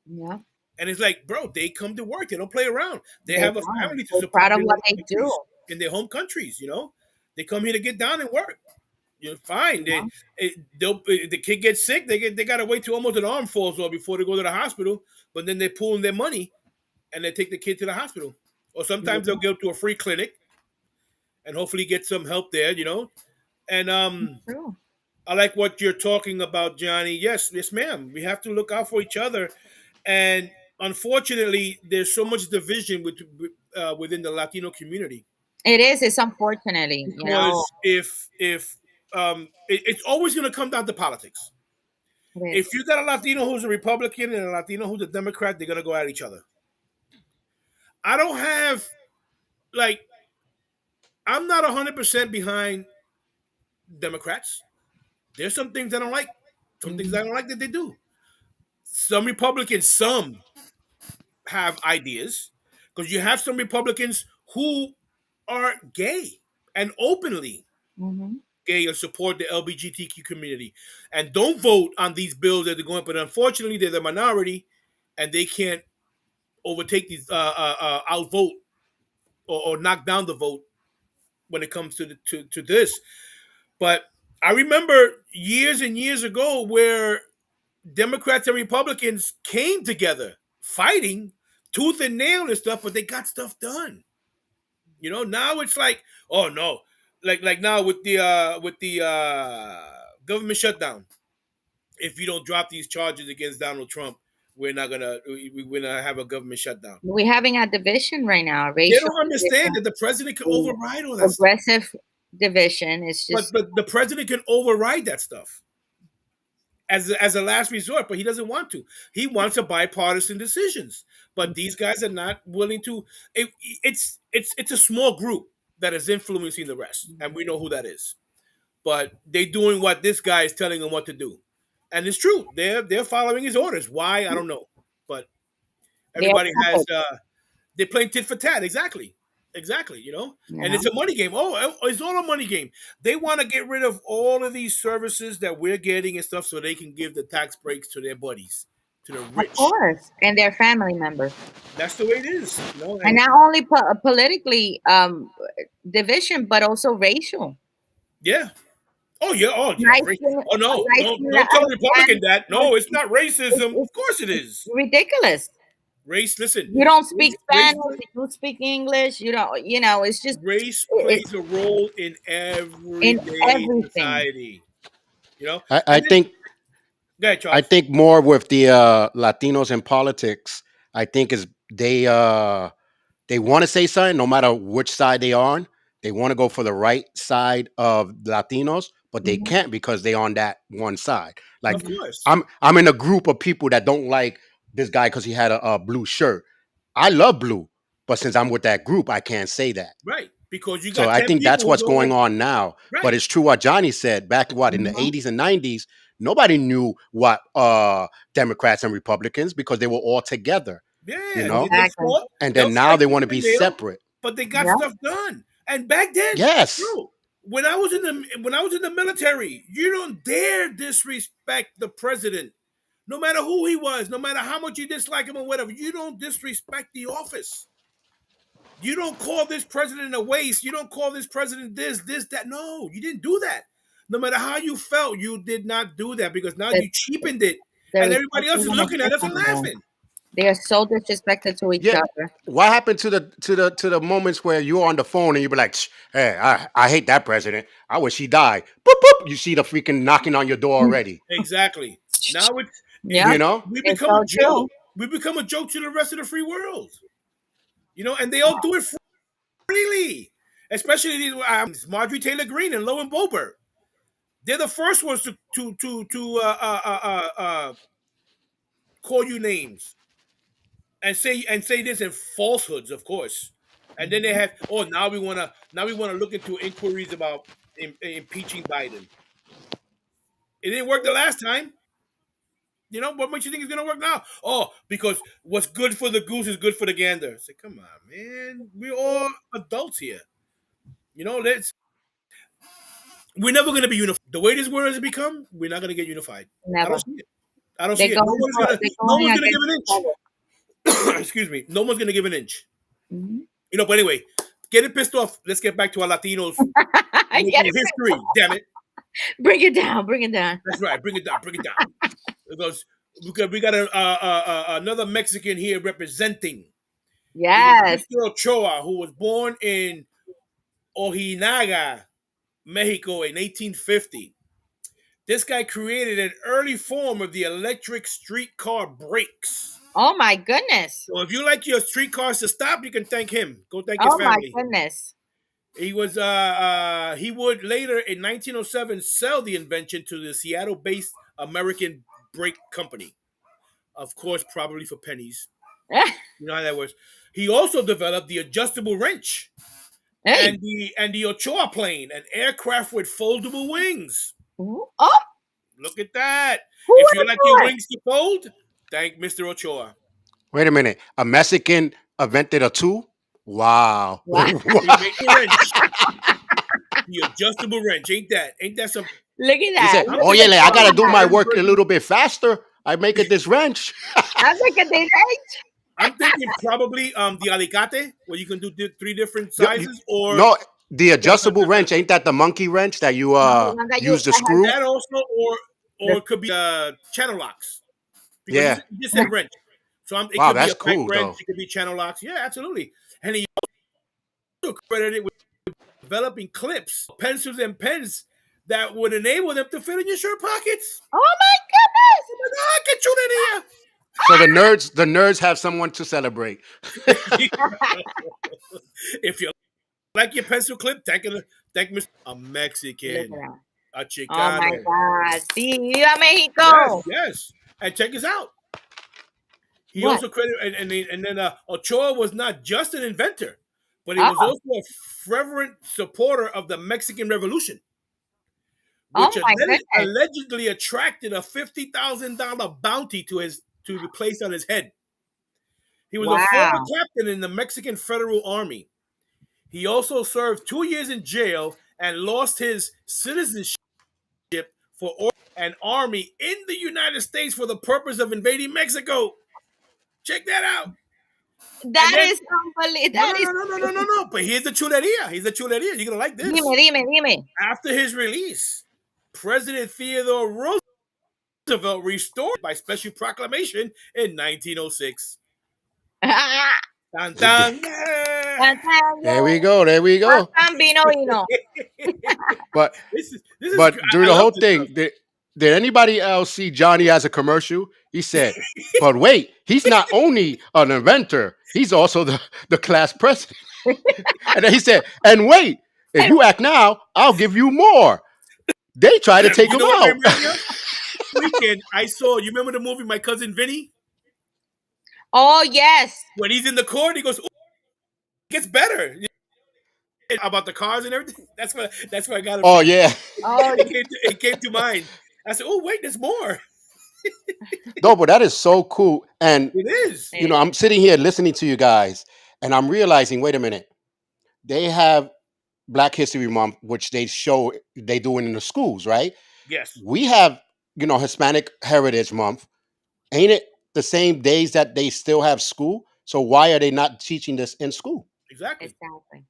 Yeah,
And it's like, bro, they come to work. They don't play around. They
they
have a
don't.
family to
They're proud
support
of what they do.
in their home countries. They come here to get down and work. You're fine.
Yeah.
The kid gets sick. They gotta wait till almost an arm falls off before they go to the hospital. But then they pull in their money and they take the kid to the hospital. Or sometimes they'll go to a free clinic and hopefully get some help there. And
True.
I like what you're talking about, Johnny. Yes, yes, ma'am. We have to look out for each other. And unfortunately, there's so much division within the Latino community
It is. It's unfortunately,
because if it's always going to come down to politics.
it is.
If you got a Latino who's a Republican and a Latino who's a Democrat, they're going to go at each other. I don't have like I'm not 100% behind Democrats. There's some things I don't like. Some things
Mhm.
I don't like that they do. Some Republicans, some have ideas because you have some Republicans who are gay and openly
Mhm.
gay and support the LGBTQ community and don't vote on these bills that they're going. But unfortunately, they're the minority and they can't overtake these, outvote or knock down the vote when it comes to this. But I remember years and years ago where Democrats and Republicans came together fighting tooth and nail and stuff, but they got stuff done. Now it's like, oh no, like now with the government shutdown. If you don't drop these charges against Donald Trump, we're gonna have a government shutdown.
We're having a division right now, a
They
racial
don't understand
division,
that the president can
a
override all that stuff.
progressive division. It's
But
just
the president can override that stuff as a last resort, but he doesn't want to. He wants a bipartisan decisions. But these guys are not willing to. It's a small group that is influencing the rest, and we know who that is. But they doing what this guy is telling them what to do, and it's true. They're following his orders. Why I don't know, but
they are
everybody has.
puppets,
They're playing tit for tat. Exactly. Exactly.
you
And
know.
it's a money game. It's all a money game. They want to get rid of all of these services that we're getting and stuff so they can give the tax breaks to their buddies, to the
Of
rich.
course, and their family members,
That's the way it is.
and
And
not only politically division, but also racial.
yeah. Oh yeah. Oh yeah.
Light skin,
Oh no.
light skin
Don't tell a Republican
Hispanic,
that. No, it's not racism.
it's
Of course it is.
ridiculous.
Race. Listen.
You don't
Race.
speak
Race.
Spanish, you speak English. You don't, it's just
Race
it's
plays a role in
in
everyday
everything.
society.
I
And then
think
go ahead,
I
Charles.
think more with the Latinos in politics. I think is they want to say something no matter which side they are on. They want to go for the right side of Latinos, but they
Mhm,
can't because they on that one side.
Of
Like
mhm.
course.
I'm in a group of people that don't like this guy because he had a blue shirt. I love blue, but since I'm with that group, I can't say that.
Right. Because you
So
got
I
10
think that's
people who
what's
don't
going
like.
on now. But
Right.
it's true what Johnny said back what in the
Mhm.
80s and 90s. Nobody knew what Democrats and Republicans because they were all together, you
Yeah. They,
know.
they
Exactly.
fought.
And
They'll
then now
fight
they
tooth
want to be
and nail,
separate.
but they got
Yeah.
stuff done. And back then,
Yes,
bro, when I was in the military, you don't dare disrespect the president. No matter who he was, no matter how much you dislike him or whatever, you don't disrespect the office. You don't call this president a waste. You don't call this president this, that. No, you didn't do that. No matter how you felt, you did not do that because now
The,
you cheapened it,
the
and
respect
everybody else is
even
looking at
exists
us and
anymore.
laughing.
They are so disrespected to each
yeah.
other.
What happened to the moments where you're on the phone and you be like, hey, I hate that president. I wish he died. Boop boop. You see the freaking knocking on your door already.
Exactly. Now
Yeah,
You know.
we
it's
become a
so
joke.
true.
We become a joke to the rest of the free world. And they all do it freely. Especially these Marjorie Taylor Greene and Lowen Boebert. They're the first ones to call you names and say this in falsehoods, of course. And then they
Mhm.
have, now we wanna look into inquiries about impeaching Biden. It didn't work the last time. What makes you think it's gonna work now? Oh, because what's good for the goose is good for the gander. Say, come on, man. We're all adults here. Let's we're never gonna be unified. The way this world has become, we're not gonna get unified. I don't
Never.
see it. I don't
They're
see it.
going for, they're
No
going
one's gonna
against
give an
each other.
inch. Excuse me. No one's gonna give an inch.
Mhm.
But anyway, getting pissed off. Let's get back to our Latinos
I get
making
it.
history. Damn it.
Bring it down. Bring it down.
That's right. Bring it down. Bring it down. Because we got another Mexican here representing the
Yes.
Victor Ochoa, who was born in Ojinaga, Mexico in 1850. This guy created an early form of the electric streetcar brakes.
Oh my goodness.
So if you like your streetcars to stop, you can thank him. Go thank his
Oh my
family.
goodness.
He would later in 1907 sell the invention to the Seattle-based American Brake Company. Of course, probably for pennies. You know how that works. He also developed the adjustable wrench
Hey.
and the Ochoa plane, an aircraft with foldable wings.
Oh,
Look at that.
who
If
would
you
have
like your
thought?
wings to fold, thank Mr. Ochoa.
Wait a minute. A Mexican invented a tool? Wow.
Wow.
He made the wrench, the adjustable wrench. Ain't that some?
Look at
He
that.
said,
I'm
Look
"Oh
at
yeah,
the
thinking
I gotta
probably
do
for
my
format.
work a
everybody.
little bit faster. I make it this wrench."
I'm like a day right.
I'm thinking probably the alicate, where you can do three different
Yo- you-
sizes, or
no, the adjustable wrench ain't that the monkey wrench that you
The one that you
use the
that has
screw?
that also, or
the
it could be channel locks, because
Yeah.
you just said wrench. So it
Wow,
could be
that's
a pipe
cool
wrench,
though.
it could be channel locks. Yeah, absolutely. And he also credited with developing clips, pencils, and pens that would enable them to fit in your shirt pockets.
Oh my goodness.
Oh my God, get you
So the nerds have someone to celebrate.
in here. If you like your pencil clip, thank Mr. A
Look at
Mexican,
that.
a
Oh my
Chicano.
God. See, Viva
Yes,
Mexico.
yes. And check this out. He
What?
also credited, and then Ochoa was not just an inventor, but he was
Oh,
also a fervent supporter of the Mexican Revolution, which
oh my goodness.
allegedly attracted a $50,000 bounty to be placed on his head. He was a former
Wow.
captain in the Mexican Federal Army. He also served 2 years in jail and lost his citizenship for an army in the United States for the purpose of invading Mexico. Check that out. And
That
then
is unbelievable.
no,
That
no,
is
no, no, no, no, no, no. But here's the chuleria. Here's the chuleria. You're gonna like this.
dime.
After his release, President Theodore Roosevelt restored by special proclamation in 1906. Tan, tan.
There we go. There we go.
Vino.
But
This is
but during
I
the
love
whole
this stuff.
thing, did anybody else see Johnny as a commercial? He said, "But wait, he's not only an inventor; he's also the class president." And then he said, "And wait, if you act now, I'll give you more." They try to take
You
him
know what it
out.
reminds me of? Weekend, I saw. You remember the movie My Cousin Vinny?
Oh yes.
When he's in the court, he goes, "Ooh, it gets better." About the cars and everything. That's what I got it
Oh
from.
yeah,
Oh
It came to mind. I said, "Oh wait, there's more."
no, but that is so cool. And
It is.
it is.
I'm sitting here listening to you guys, and I'm realizing, wait a minute, they have Black History Month, which they do it in the schools, right?
Yes,
We have, Hispanic Heritage Month. Ain't it the same days that they still have school? So why are they not teaching this in school?
exactly.
Exactly.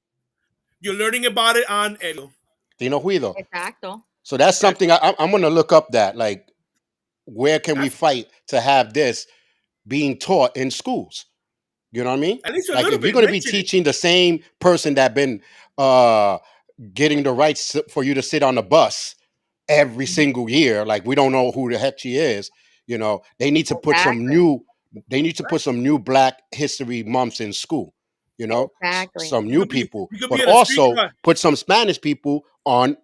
You're learning about it on El.
Tino Huido.
Exacto.
So that's
That's
something I'm going to look up. That, like, where can we
that's
fight to have this being taught in schools? You know what I mean?
at least a
Like,
little
if you're
bit.
going to be
Mention it.
teaching the same person that been uh, getting the rights for you to sit on the bus every single year, like, we don't know who the heck she is. They need to put some
Exactly.
new. They need to
Right.
put some new Black History months in school.
Exactly.
Some new people,
You could
but
be on a street
also
car.
put some Spanish people on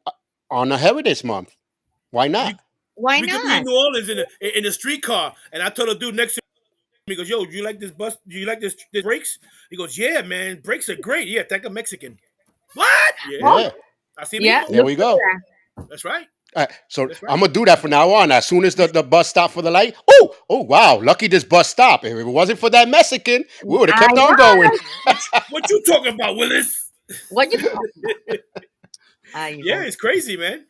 a Heritage Month. Why
You,
not?
Why
we could be in
not?
New Orleans in a street car, and I told a dude next to me, he goes, "Yo, do you like this bus? Do you like this brakes?" He goes, "Yeah, man, brakes are great. Yeah, thank a Mexican." What? Yeah,
Oh,
Yeah,
así
yeah.
mismo.
there
Look
we
at
go.
that.
That's right.
So
That's
I'm
right.
gonna do that from now on. As soon as the bus stop for the light, oh wow, lucky this bus stopped. If it wasn't for that Mexican, we would have
I
kept on going.
know.
What you talking about, Willis?
What you talking about? You
Yeah,
guys,
it's crazy, man.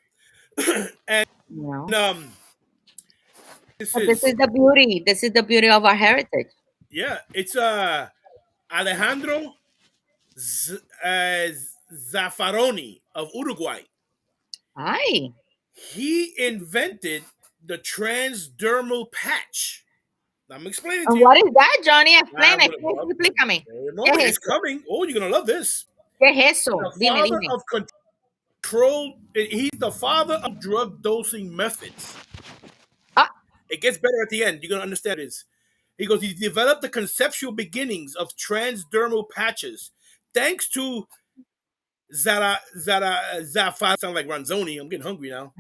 And
you know.
um, this
But this
is
is the beauty. This is the beauty of our heritage.
yeah, it's Alejandro Z- uh, Zaffaroni of Uruguay.
Aye.
He invented the transdermal patch. I'm explaining to
And
you.
what is that, Johnny?
I'm
Explain,
gonna,
explain,
well,
explícame.
a
¿Qué
moment,
es
it's
eso?
coming. Oh, you're gonna love this.
¿Qué es eso?
The
Dime,
father
dime.
of control. He's the father of drug dosing methods.
Ah,
It gets better at the end. You're gonna understand this. He goes. He developed the conceptual beginnings of transdermal patches, thanks to Zafar. Sound like Ranzoni. I'm getting hungry now.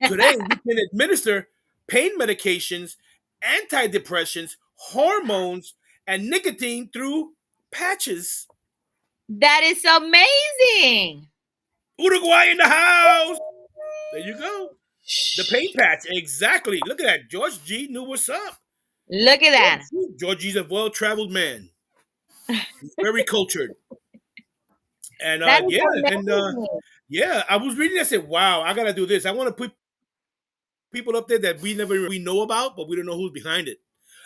Today we can administer pain medications, antidepressants, hormones, and nicotine through patches.
that is amazing.
Uruguay in the house. There you go. The
Shh.
pain patch. Exactly. Look at that. George G knew what's up.
Look at that.
George G's a well-traveled man. He's very cultured. And
That is
yeah, and
amazing.
yeah, I was reading. I said, "Wow, I gotta do this. I want to put people up there that we know about, but we don't know who's behind it."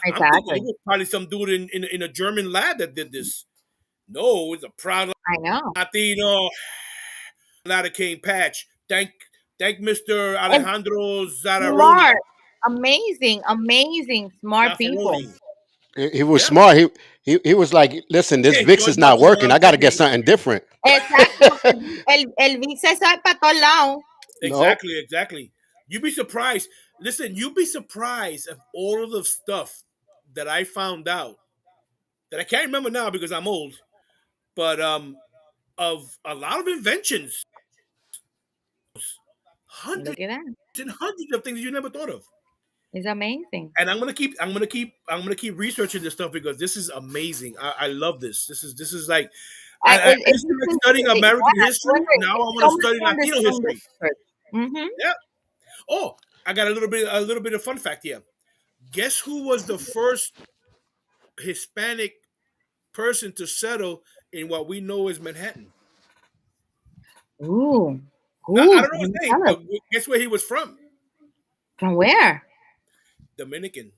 I'm thinking it
Exactly.
was probably some dude in a German lab that did this. No, it's a proud
I know.
Latino cane patch. Thank Mr.
And
Alejandro Zararoni.
smart. Amazing, amazing, smart people.
Zaffaroni.
He was
Yep.
smart. He was like, listen, this VIX
George
is not
knows what
working.
I'm
I got to get
thinking.
something different.
Exacto. El Vic se sabe para todos lados.
No.
Exactly. You'd be surprised. Listen, you'd be surprised of all of the stuff that I found out that I can't remember now because I'm old, but of a lot of inventions, hundreds
Look at that.
and hundreds of things you never thought of.
It's amazing.
And I'm gonna keep researching this stuff because this is amazing. I love this. This is like I used to like studying American
Yeah,
history. Now I
it's
want
so
to
much
study
fun
Latino
to
history.
research. Mm-hmm.
Yeah. Oh, I got a little bit of fun fact here. Guess who was the first Hispanic person to settle in what we know as Manhattan?
Ooh.
I
Ooh,
don't know his
can you
name,
tell us?
but guess where he was from?
From where?
Dominican.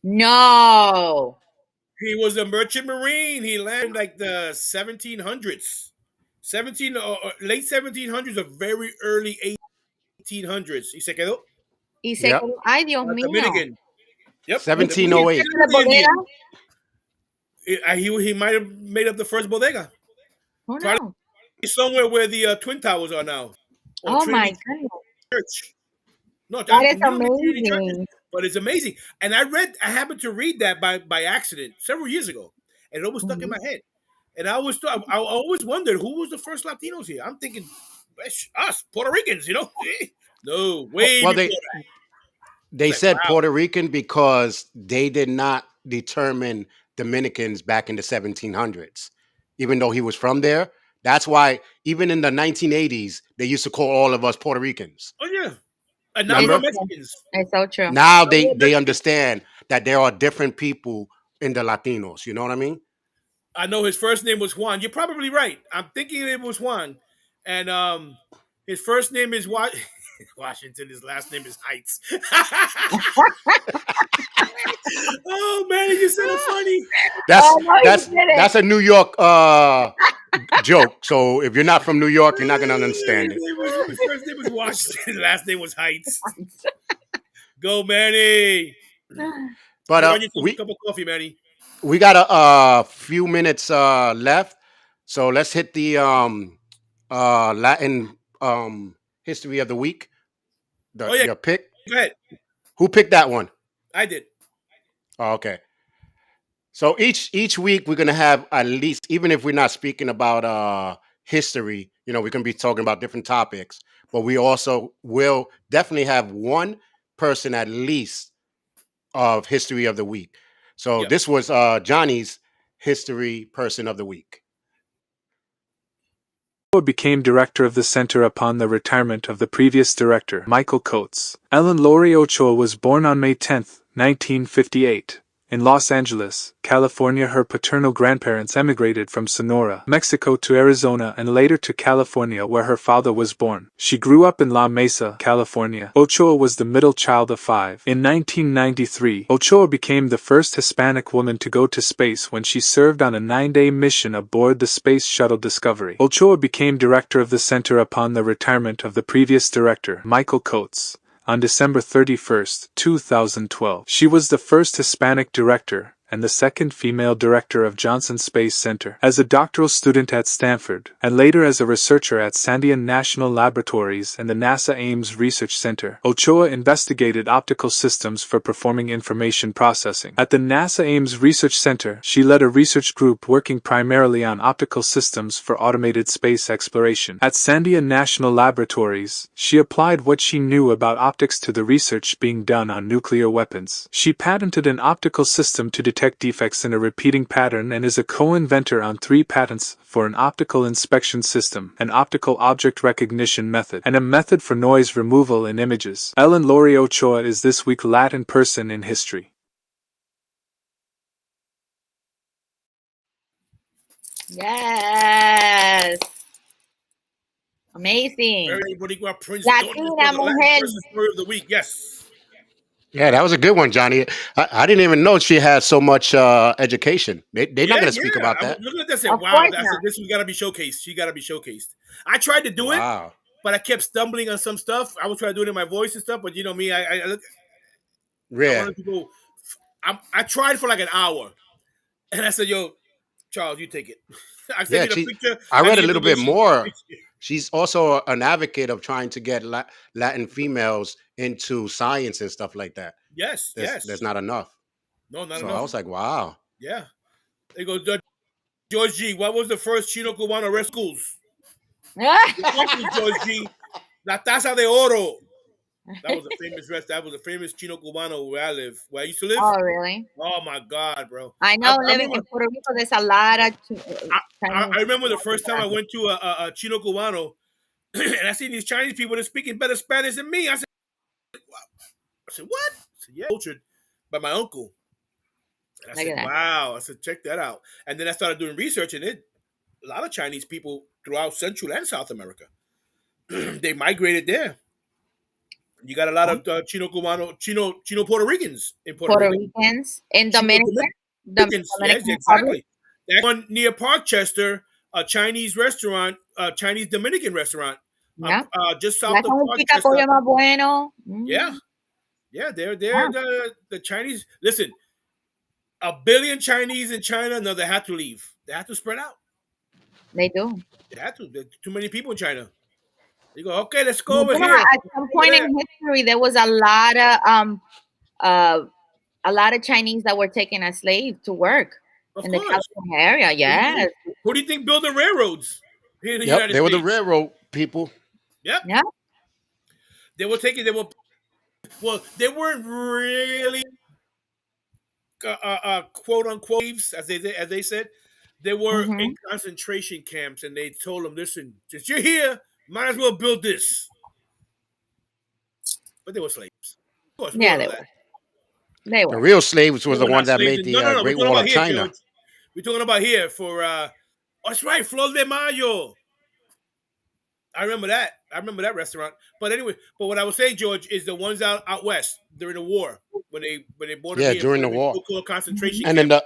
No.
He was a merchant marine. He landed like the 1700s, late 1700s or very early 1800s. Y se quedó.
Y se
Yep.
quedó. Ay, Dios
A
mío.
Dominican. Yep, a
¿Y él
Dominican.
1708.
tiene
Check
la
out the
bodega?
Indian. He might have made up the first bodega.
Oh,
Probably
no.
somewhere where the Twin Towers are now, or
Oh, my
Trinity
goodness.
Church. No,
That is
we don't need Trinity churches,
amazing.
but it's amazing. And I happened to read that by accident several years ago, and it always stuck in
Mhm.
my head. And I always thought, I always wondered who was the first Latinos here. I'm thinking, us Puerto Ricans, you know? No, way
Well,
before
they
that. It's
they
like,
said
wow.
Puerto Rican because they did not determine Dominicans back in the 1700s, even though he was from there. That's why even in the 1980s they used to call all of us Puerto Ricans.
Oh yeah, and now we're
It's
Remember?
true.
Mexicans.
It's so true.
Now
Now we're
they
Mexicans.
understand that there are different people in the Latinos. You know what I mean?
I know his first name was Juan. You're probably right. I'm thinking it was Juan, and his first name is Washington. His last name is Heights. Oh man, you said it funny.
Oh, no, he
That's
didn't.
a New York joke. So if you're not from New York, you're not gonna understand it.
His first name was Washington. His last name was Heights. Go, Manny.
But
Pour on yourself a cup of coffee, Manny.
we got a few minutes left, so let's hit the Latin history of the week.
Oh yeah,
Your pick.
go ahead.
Who picked that one?
I did.
Oh, okay. So each week we're gonna have at least, even if we're not speaking about history, we're gonna be talking about different topics, but we also will definitely have one person at least of history of the week. So
Yep.
this was Johnny's history person of the week.
Became director of the center upon the retirement of the previous director, Michael Coates. Ellen Laurie Ochoa was born on May 10, 1958, In Los Angeles, California, her paternal grandparents emigrated from Sonora, Mexico to Arizona and later to California where her father was born. She grew up in La Mesa, California. Ochoa was the middle child of 5. In 1993, Ochoa became the first Hispanic woman to go to space when she served on a 9-day mission aboard the Space Shuttle Discovery. Ochoa became director of the center upon the retirement of the previous director, Michael Coates, on December 31, 2012. She was the first Hispanic director and the second female director of Johnson Space Center. As a doctoral student at Stanford, and later as a researcher at Sandia National Laboratories and the NASA Ames Research Center, Ochoa investigated optical systems for performing information processing. At the NASA Ames Research Center, she led a research group working primarily on optical systems for automated space exploration. At Sandia National Laboratories, she applied what she knew about optics to the research being done on nuclear weapons. She patented an optical system to detect defects in a repeating pattern and is a co-inventor on 3 patents for an optical inspection system, an optical object recognition method, and a method for noise removal in images. Ellen Laurie Ochoa is this week Latin person in history.
Yes. Amazing.
Very Boricua Prince. Don't
Latina
the Latin
mujer.
person story of the week. Yes.
Yeah, that was a good one, Johnny. I didn't even know she had so much education. They're not
Yeah,
going to speak
yeah.
about
I'm
that.
looking at this and
Of
said, wow,
course
I said
not.
this has got to be showcased. She got to be showcased. I tried to do it,
Wow.
but I kept stumbling on some stuff. I was trying to do it in my voice and stuff, but you know me, I
Yeah.
wanted to go. I tried for like an hour, and I said, "Yo, Charles, you take it." I sent
Yeah,
you the picture
I
and
read
the
a little bit
information.
more. She's also an advocate of trying to get Latin females into science and stuff like that.
Yes,
There's
yes.
not enough.
No, not
So I
enough.
was like, wow.
Yeah. They go, George G. What was the first Chino Cubano rest schools? Good question, George G. La Taza de Oro. That was a famous rest. That was a famous Chino Cubano where I live, where I used to live.
Oh, really?
Oh my God, bro!
I
I,
know
I
living in
remember.
Puerto Rico, there's a lot of
I,
Chinese.
I remember the first time I went to a Chino Cubano, and I seen these Chinese people that speaking better Spanish than me. I said, what? I said, yeah, cultured by my uncle. And I
Look
said,
at that.
wow. I said, check that out. And then I started doing research, and a lot of Chinese people throughout Central and South America, they migrated there. You got a lot of Chino Cubano, Chino Puerto Ricans in Puerto
Puerto
Rico.
Ricans in
Chino
Dominican,
Dominicans, yes,
Dominican Republic.
exactly. That one near Parkchester, a Chinese restaurant, a Chinese Dominican restaurant,
Yeah.
just
La
south of
salchicha
Parkchester.
pollo más bueno.
Yeah, yeah, they're
Yeah,
the Chinese. Listen, a billion Chinese in China. No, they had to leave. They had to spread out.
they do.
They had to. There's too many people in China. You go, okay, let's go
But
over here.
at
Let's
some
go over
point in
there.
history, there was uh, a lot of Chinese that were taken as slaves to work
Of
in the
course.
California area.
Who do you
Yes.
think? Who do you think built the railroads here in the
Yep,
United
they were the
States?
railroad people.
Yep.
Yeah.
They were taking. They were well. They weren't really quote unquote slaves, as they said. They were in
Hmm.
concentration camps, and they told them, "Listen, since you're here, might as well build this." But they were slaves. Of course, we
Yeah,
all
they
know that.
were. They
The
were.
real slaves
They
was the
were
one
not
that
slaves.
made the
No, no, no. We're
Great
talking
Wall
about
of
here,
China.
George. We're talking about here for. Oh, that's right, Flor de Mayo. I remember that. I remember that restaurant. But anyway, but what I was saying, George, is the ones out west during the war when they boarded
Yeah,
me and put
during the
them in
war.
so-called concentration
Hmm.
And then
camps.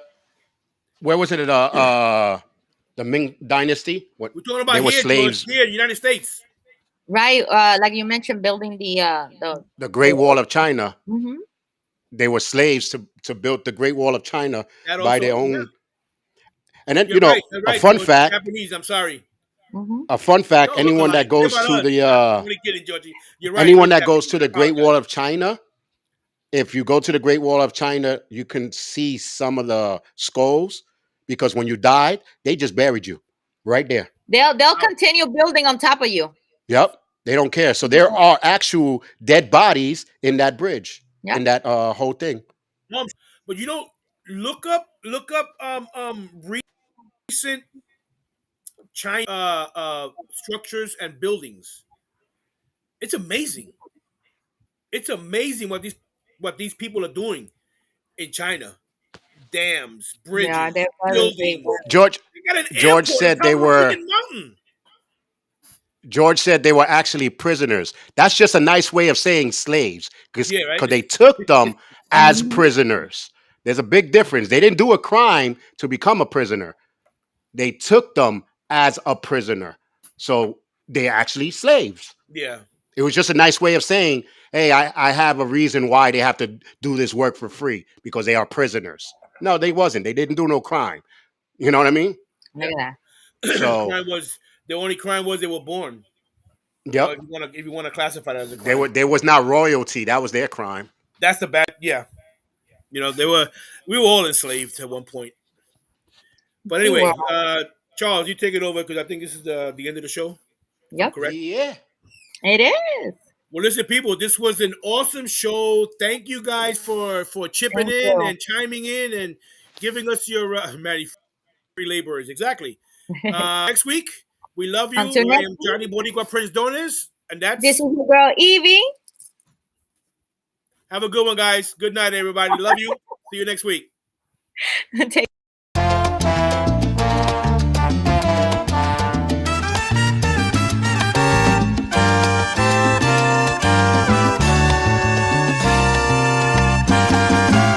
where was it? The Ming Dynasty. What
We're talking
they
about
were
here, George.
slaves.
Here, in the United States.
Right. Like you mentioned, building
The
the
Great Wall of China.
hmm
They were slaves to build the Great Wall of China
That
by
also,
their
yeah.
own. And then
You're right. You're
a
right,
fun
George.
fact.
Japanese. I'm sorry.
hmm
A fun fact.
Don't look alike. I'm only kidding, Georgie. You're right. It
Anyone
was
that goes
Japanese.
to
I
the Great Wall
apologize.
of China, if you go to the Great Wall of China, you can see some of the skulls because when you died, they just buried you right there.
They'll
Wow.
continue building on top of you.
Yep, they don't care. So there are actual dead bodies in that bridge,
Yeah.
in that whole thing.
But look up recent China structures and buildings. It's amazing. It's amazing what these people are doing in China. dams,
Yeah,
bridges,
they're very big.
buildings.
George
They got an
George
airport on
said
top
they
of a
were
freaking mountain.
George said they were actually prisoners. That's just a nice way of saying slaves, because
Yeah, right.
they took them as
Mhm.
prisoners. There's a big difference. They didn't do a crime to become a prisoner. They took them as a prisoner. So they're actually slaves.
Yeah,
It was just a nice way of saying, hey, I have a reason why they have to do this work for free, because they are prisoners. No, they wasn't. They didn't do no crime. You know what I mean?
Look at that.
So,
crime was the only crime was they were born.
yep.
If you wanna classify that as a
They
crime,
were there was not royalty. That was their crime.
that's the bad. Yeah, they were. We were all enslaved at one point. But
We were.
anyway, Charles, you take it over because I think this is the end of the show. If I'm
Yep,
correct.
Yeah.
it is.
Well, listen, people, this was an awesome show. Thank you guys for chipping
Thank
in
you.
and chiming in and giving us your free laborers. Exactly. Next week, we love you.
Until
I
next
am
week,
Johnny Boricua Prince Donis, and
this
that's
is your girl Evie.
have a good one, guys. Good night, everybody. Love you. See you next week.
Take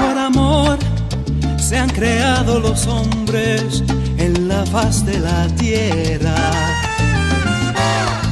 Por amor se han creado los hombres en la faz de la tierra.